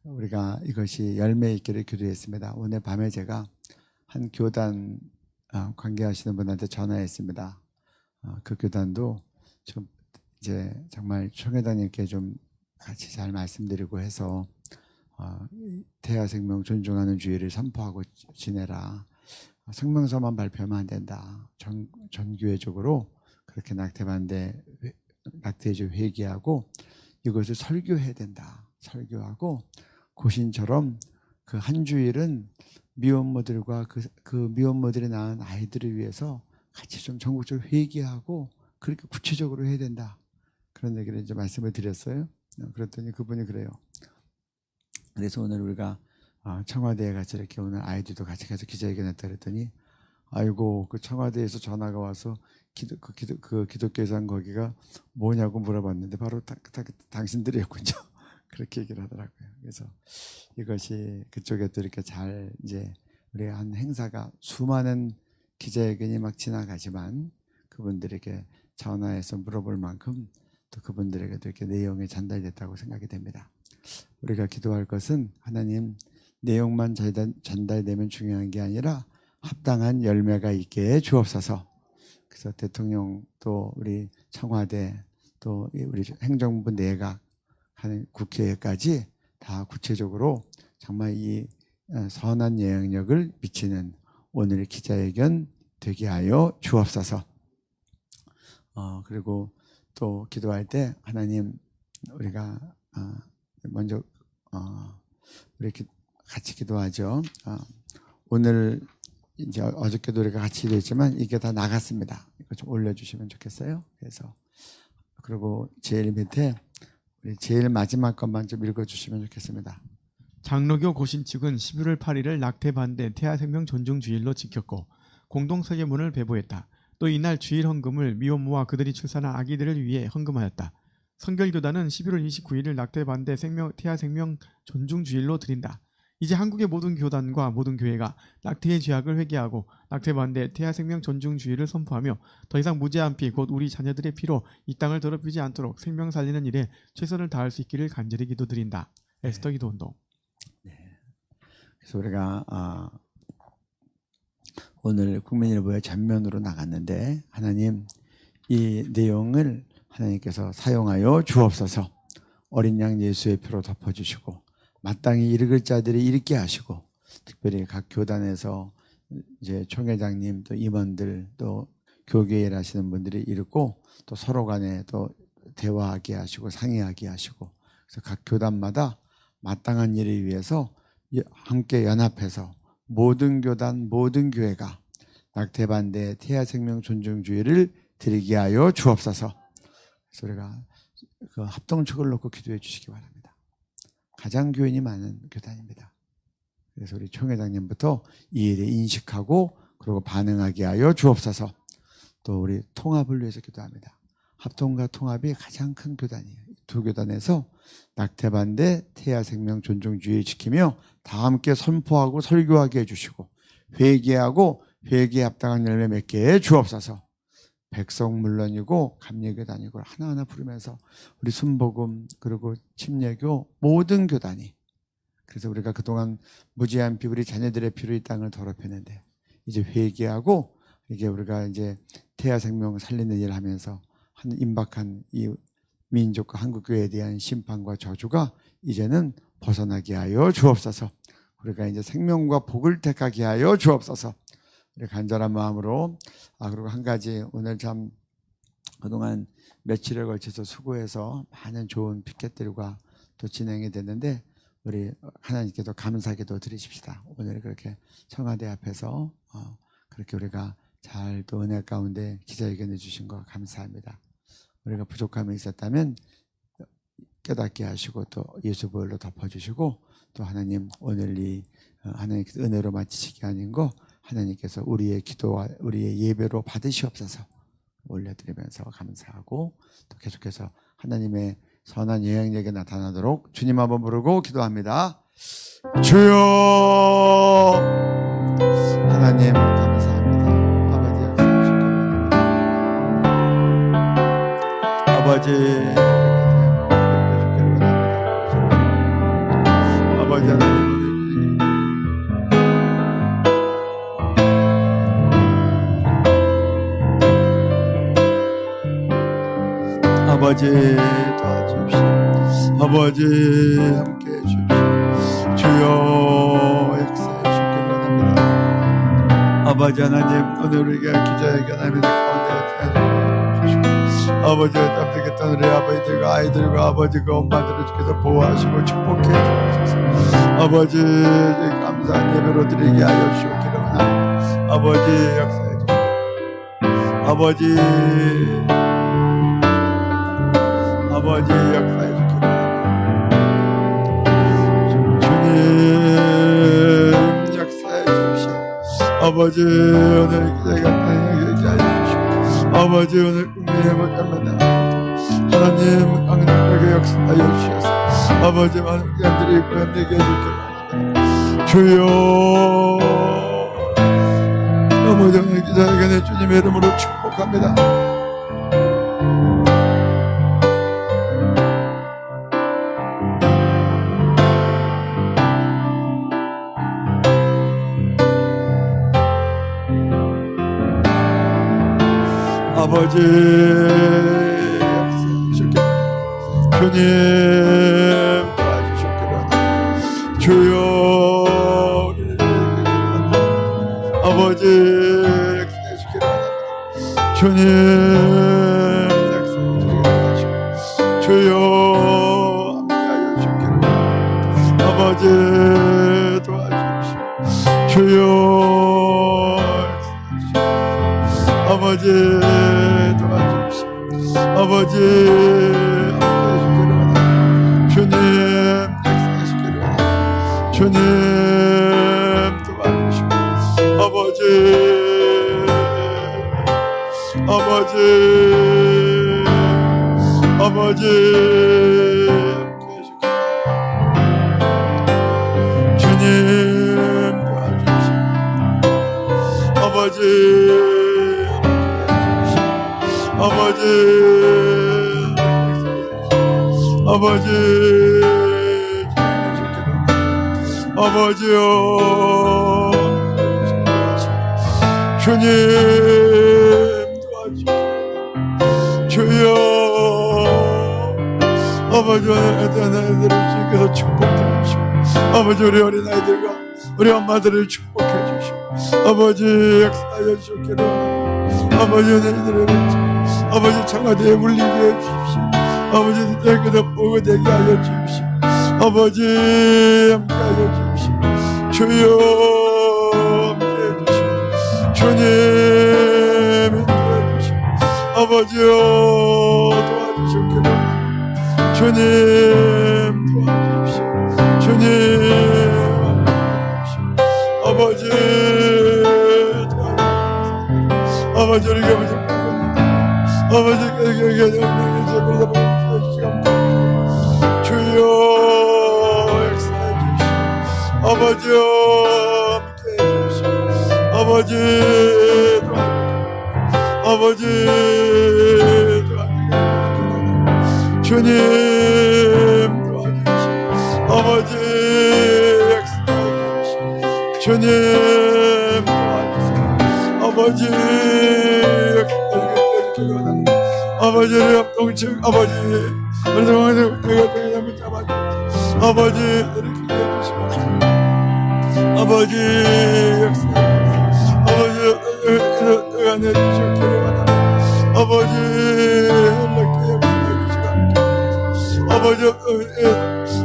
우리가 이것이 열매 있기를 기도했습니다. 오늘 밤에 제가 한 교단 관계하시는 분한테 전화했습니다. 그 교단도 좀 이제 정말 총회장님께 좀 같이 잘 말씀드리고 해서 태아생명 존중하는 주의를 선포하고 지내라. 성명서만 발표하면 안 된다. 전교회적으로 그렇게 낙태죄 회개하고 이것을 설교해야 된다. 설교하고 고신처럼 그 한 주일은 미혼모들과 그 미혼모들이 낳은 아이들을 위해서 같이 좀 전국적으로 회개하고 그렇게 구체적으로 해야 된다. 그런 얘기를 이제 말씀을 드렸어요. 그랬더니 그분이 그래요. 그래서 오늘 우리가 청와대에 같이 이렇게 오늘 아이들도 같이 가서 기자회견 했다 그랬더니 아이고 그 청와대에서 전화가 와서 기독교에서 한 거기가 뭐냐고 물어봤는데 바로 당신들이었군요. 그렇게 얘기를 하더라고요. 그래서 이것이 그쪽에 또 이렇게 잘 이제 우리 한 행사가 수많은 기자회견이 막 지나가지만 그분들에게 전화해서 물어볼 만큼 또 그분들에게도 이렇게 내용이 전달됐다고 생각이 됩니다. 우리가 기도할 것은 하나님 내용만 전달되면 중요한 게 아니라 합당한 열매가 있게 주옵소서. 그래서 대통령 또 우리 청와대 또 우리 행정부 내각 하는 국회까지 다 구체적으로 정말 이 선한 영향력을 미치는 오늘의 기자회견 되게 하여 주옵소서. 그리고 또 기도할 때 하나님 우리가 먼저 우리 같이 기도하죠. 오늘 이제 어저께도 우리가 같이 기도했지만 이게 다 나갔습니다. 이거 좀 올려주시면 좋겠어요. 그래서 그리고 제일 밑에 우리 제일 마지막 것만 좀 읽어주시면 좋겠습니다. 장로교 고신 측은 11월 8일을 낙태 반대 태아생명 존중 주일로 지켰고 공동 설계문을 배부했다. 또 이날 주일 헌금을 미혼모와 그들이 출산한 아기들을 위해 헌금하였다. 성결교단은 11월 29일을 낙태 반대 태아생명 존중 주일로 드린다. 이제 한국의 모든 교단과 모든 교회가 낙태의 죄악을 회개하고 낙태 반대 태아생명 존중 주의를 선포하며 더 이상 무죄한 피 곧 우리 자녀들의 피로 이 땅을 더럽히지 않도록 생명 살리는 일에 최선을 다할 수 있기를 간절히 기도드린다. 에스더 기도운동. 네. 그래서 우리가 오늘 국민일보의 전면으로 나갔는데 하나님 이 내용을 하나님께서 사용하여 주옵소서. 어린 양 예수의 피로 덮어주시고 마땅히 읽을 자들이 읽게 하시고 특별히 각 교단에서 이제 총회장님 또 임원들 또 교계에 일하시는 분들이 읽고 또 서로 간에 또 대화하게 하시고 상의하게 하시고 그래서 각 교단마다 마땅한 일을 위해서 함께 연합해서 모든 교단 모든 교회가 낙태 반대 태아생명 존중주의를 드리게 하여 주옵소서. 그래서 우리가 그 합동축을 놓고 기도해 주시기 바랍니다. 가장 교인이 많은 교단입니다. 그래서 우리 총회장님부터 이 일에 인식하고 그리고 반응하게 하여 주옵소서. 또 우리 통합을 위해서 기도합니다. 합동과 통합이 가장 큰 교단이에요. 두 교단에서 낙태 반대 태아생명 존중주의 지키며 다 함께 선포하고 설교하게 해주시고 회개하고 회개에 합당한 열매 맺게 해 주옵소서. 백성 물론이고 감리교단이고 하나하나 부르면서 우리 순복음 그리고 침례교 모든 교단이 그래서 우리가 그동안 무지한 피 우리 자녀들의 피로 이 땅을 더럽혔는데 이제 회개하고 이게 우리가 이제 태아생명 살리는 일을 하면서 한 임박한 이 민족과 한국교회에 대한 심판과 저주가 이제는 벗어나게 하여 주옵소서. 우리가 이제 생명과 복을 택하게 하여 주옵소서. 우리 간절한 마음으로 그리고 한 가지 오늘 참 그동안 며칠에 걸쳐서 수고해서 많은 좋은 피켓들과 또 진행이 됐는데 우리 하나님께도 감사기도 드리십시다. 오늘 그렇게 청와대 앞에서 그렇게 우리가 잘 또 은혜 가운데 기자회견해 주신 거 감사합니다. 우리가 부족함이 있었다면 깨닫게 하시고 또 예수 보혈로 덮어주시고 또 하나님 오늘 이 하나님께서 은혜로 마치시기 아닌 거 하나님께서 우리의 기도와 우리의 예배로 받으시옵소서 올려드리면서 감사하고 또 계속해서 하나님의 선한 영향력이 나타나도록 주님 한번 부르고 기도합니다. 주여 하나님 감사합니다. 아버지 아버지 아버지 도와주십시오. 아버지 함께해 주십시오. 주여 역사해 주시기 원합니다. 아버지 하나님 오늘 우리가 기자회견하는 가운데 주시고 아버지 땀되겠던 우리 아버지들과 아이들과 아버지가 엄마들을 주께서 보호하시고 축복해 주옵소서. 아버지 감사한 예배로 드리게 하여 주시기를 원합니다. 아버지 역사해 주시고 아버지 역사해 주기를 주님 역사해 주십시오. 아버지 오늘 기자가 얘기하여 주시고 아버지 오늘 꿈에 못합니다. 하나님 강력하게 역사하여 주셔서 아버지 많은 사람들이 구원되게 해주기를 원합니다. 주여 아버지 오늘 기자회견에 주님의 이름으로 축복합니다. 아버지 주님 도와주셨기를 주여 아버지 역사해주기를 주님 역사해주기를 주여 함께하여 주시기를 아버지 도와주십시오. 주여 아버지 도와주십시오. 아버지 함께하시기를 원합니다. 주님 역사하시기를 원합니다. 주님 도와주시고 아버지 함께하시기를 주님 도와주십시오. 아버지 아버지요 주님 도와주시고 주여 아버지 애들을 주께서 축복해 주시고 아버지 우리 어린아이들과 우리 엄마들을 축복해 주시고 아버지 역사하여 주시기를 원합니다. 아버지 은혜들을 아버지 청와대에 물리게 해주십시오. 아버지 깨끗한 보고 되게 하여 주십시오. 아버지 함께하여 주십시오. 주여 함께해 주시오. 주님 인도해 주시오. 아버지여 도와주시기를 주님 도와주십시오. 주님 아버지 도와주십시오. 아버지 우리가 아버지께 주여 역사해 주시오. 아버지여 함께해 주시오. 아버지 도와주시오. 주님 도와주시오. 아버지 역사해 주시오. 주님 도와주세요. 아버지 아버지를 합동측 아버지 우리 동안에 우리가 잡아주시오. 아버지 이렇게 해주시고 아버지 역사해 아버지 안에 주시기를 원합니다. 아버지 연락해 역사해 주시고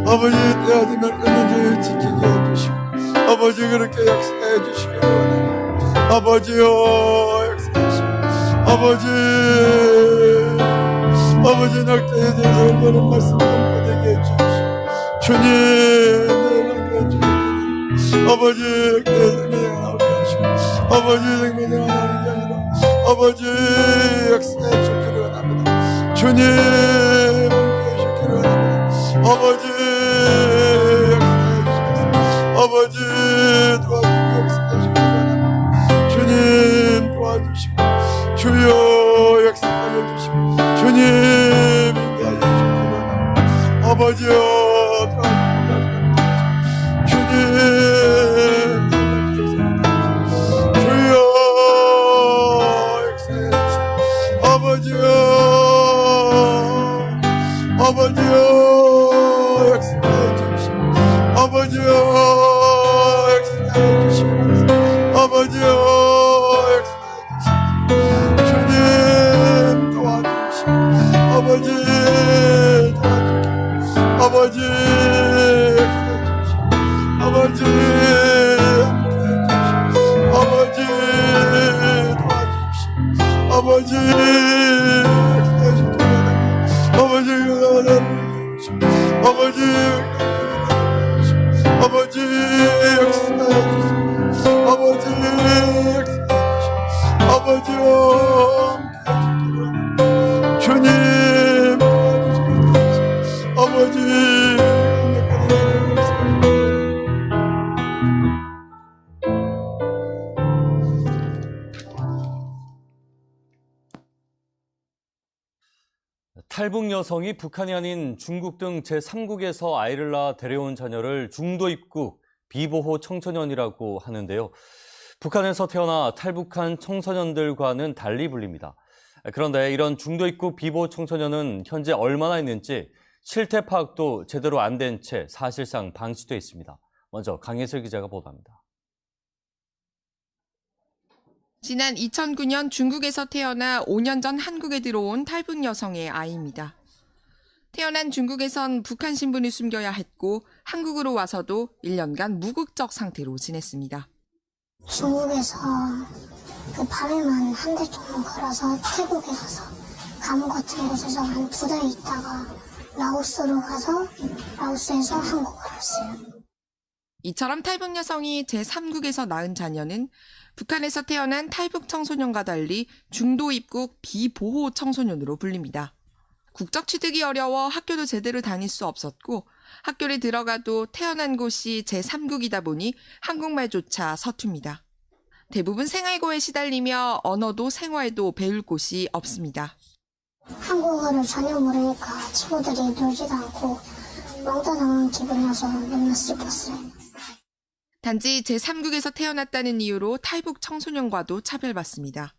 아버지 때가 되면 은혜를 지키게 해주시고 아버지 그렇게 역사해 주시기를 원합니다. 아버지여 역사하시고 아버지 낙태에 대해서 올바른 말씀 선포되게 주님 아버지 생명이 나오게 하시고 아버지 생명이 나오게 하시고 아버지 역사해 주시기를 원합니다. 주님 함께해 주시기를 원합니다. 아버지 역사해 주시옵소서. 아버지 도와주시고 역사해 주시기를 원합니다. 주님 도와주시고 주여 역사하여 주시고 주님 인도하여 주시기를 원합니다. 아버지여 도와주시고 주님 주여 역사해 주시고 아버지여 아버지여 역사해 주시고 아버지여 역사해 주시고 아버지여 역사해 주시고 주님 도와주시고 아버지 도와주시고 아버지 역사해 주시고 아버지 함께해 주시고 아버지 도와주시고 아버지 역사해 주시고 아버지 아버지 아버지 역사해 주시고 아버지 역사해 주시고 아버지여 주님 아버지 탈북 여성이 북한이 아닌 중국 등 제3국에서 아이를 낳아 데려온 자녀를 중도 입국 비보호 청소년이라고 하는데요. 북한에서 태어나 탈북한 청소년들과는 달리 불립니다. 그런데 이런 중도 입국 비보호 청소년은 현재 얼마나 있는지 실태 파악도 제대로 안 된 채 사실상 방치돼 있습니다. 먼저 강예슬 기자가 보도합니다. 지난 2009년 중국에서 태어나 5년 전 한국에 들어온 탈북 여성의 아이입니다. 태어난 중국에선 북한 신분을 숨겨야 했고 한국으로 와서도 1년간 무국적 상태로 지냈습니다. 중국에서 그 밤에만 한 달 정도 걸어서 태국에 가서 감옥 같은 곳에서 한 2달 있다가 라오스로 가서 라오스에서 한국으로 왔어요. 이처럼 탈북 여성이 제3국에서 낳은 자녀는 북한에서 태어난 탈북 청소년과 달리 중도 입국 비보호 청소년으로 불립니다. 국적 취득이 어려워 학교도 제대로 다닐 수 없었고 학교를 들어가도 태어난 곳이 제3국이다 보니 한국말조차 서툽니다. 대부분 생활고에 시달리며 언어도 생활도 배울 곳이 없습니다. 한국어를 전혀 모르니까 친구들이 놀지도 않고 멍ጠ나는 기분이어서 너무 슬펐어요. 단지 제3국에서 태어났다는 이유로 탈북 청소년과도 차별받습니다.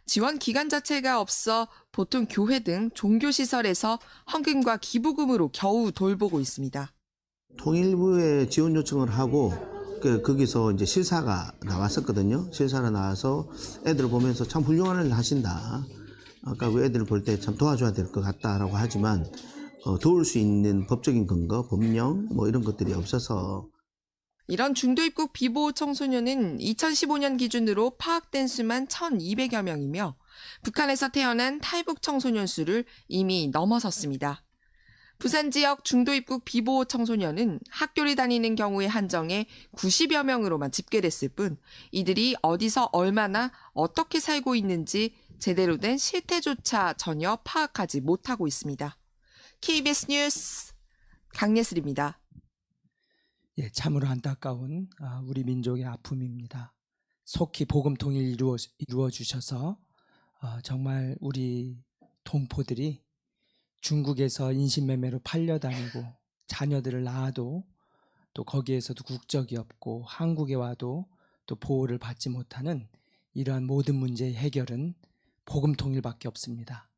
지원 기관 자체가 없어 보통 교회 등 종교시설에서 헌금과 기부금으로 겨우 돌보고 있습니다. 통일부에 지원 요청을 하고 거기서 이제 실사가 나왔었거든요. 실사가 나와서 애들을 보면서 참 훌륭한 일 하신다. 아까 그 애들을 볼 때 참 도와줘야 될 것 같다라고 하지만 도울 수 있는 법적인 근거, 법령 뭐 이런 것들이 없어서 이런 중도 입국 비보호 청소년은 2015년 기준으로 파악된 수만 1,200여 명이며 북한에서 태어난 탈북 청소년 수를 이미 넘어섰습니다. 부산 지역 중도 입국 비보호 청소년은 학교를 다니는 경우에 한정해 90여 명으로만 집계됐을 뿐 이들이 어디서 얼마나 어떻게 살고 있는지 제대로 된 실태조차 전혀 파악하지 못하고 있습니다. KBS 뉴스 강예슬입니다. 예, 참으로 안타까운 우리 민족의 아픔입니다. 속히 복음 통일 이루어 주셔서 정말 우리 동포들이 중국에서 인신매매로 팔려다니고 자녀들을 낳아도 또 거기에서도 국적이 없고 한국에 와도 또 보호를 받지 못하는 이러한 모든 문제의 해결은 복음 통일밖에 없습니다.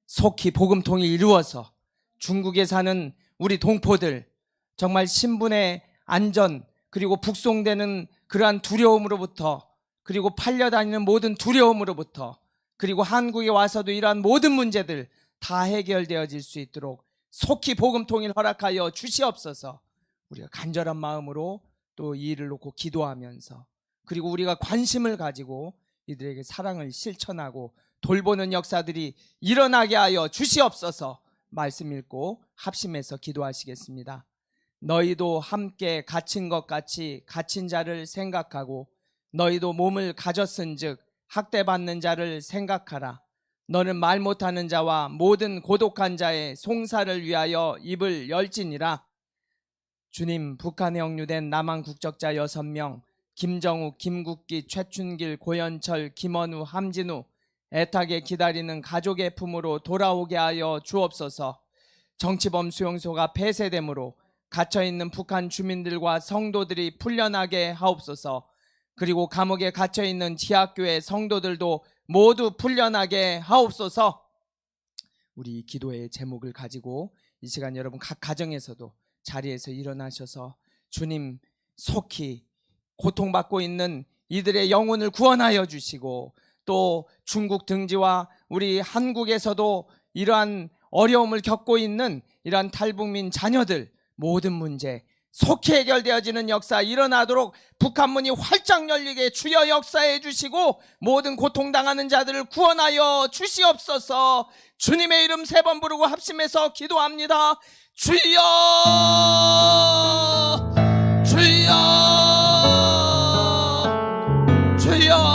속히 복음 통일 이루어서 중국에 사는 우리 동포들 정말 신분의 안전 그리고 북송되는 그러한 두려움으로부터 그리고 팔려다니는 모든 두려움으로부터 그리고 한국에 와서도 이러한 모든 문제들 다 해결되어질 수 있도록 속히 복음 통일 허락하여 주시옵소서. 우리가 간절한 마음으로 또 이 일을 놓고 기도하면서 그리고 우리가 관심을 가지고 이들에게 사랑을 실천하고 돌보는 역사들이 일어나게 하여 주시옵소서. 말씀 읽고 합심해서 기도하시겠습니다. 너희도 함께 갇힌 것 같이 갇힌 자를 생각하고 너희도 몸을 가졌은즉 학대받는 자를 생각하라. 너는 말 못하는 자와 모든 고독한 자의 송사를 위하여 입을 열지니라. 주님, 북한에 억류된 남한 국적자 6명, 김정욱, 김국기, 최춘길, 고현철, 김원우, 함진우, 애타게 기다리는 가족의 품으로 돌아오게 하여 주옵소서. 정치범 수용소가 폐쇄되므로 갇혀있는 북한 주민들과 성도들이 풀려나게 하옵소서. 그리고 감옥에 갇혀있는 지하교회 성도들도 모두 풀려나게 하옵소서. 우리 기도의 제목을 가지고 이 시간 여러분 각 가정에서도 자리에서 일어나셔서 주님, 속히 고통받고 있는 이들의 영혼을 구원하여 주시고, 또 중국 등지와 우리 한국에서도 이러한 어려움을 겪고 있는 이러한 탈북민 자녀들 모든 문제 속히 해결되어지는 역사 일어나도록 북한 문이 활짝 열리게 주여 역사해 주시고, 모든 고통당하는 자들을 구원하여 주시옵소서. 주님의 이름 3번 부르고 합심해서 기도합니다. 주여, 주여, 주여.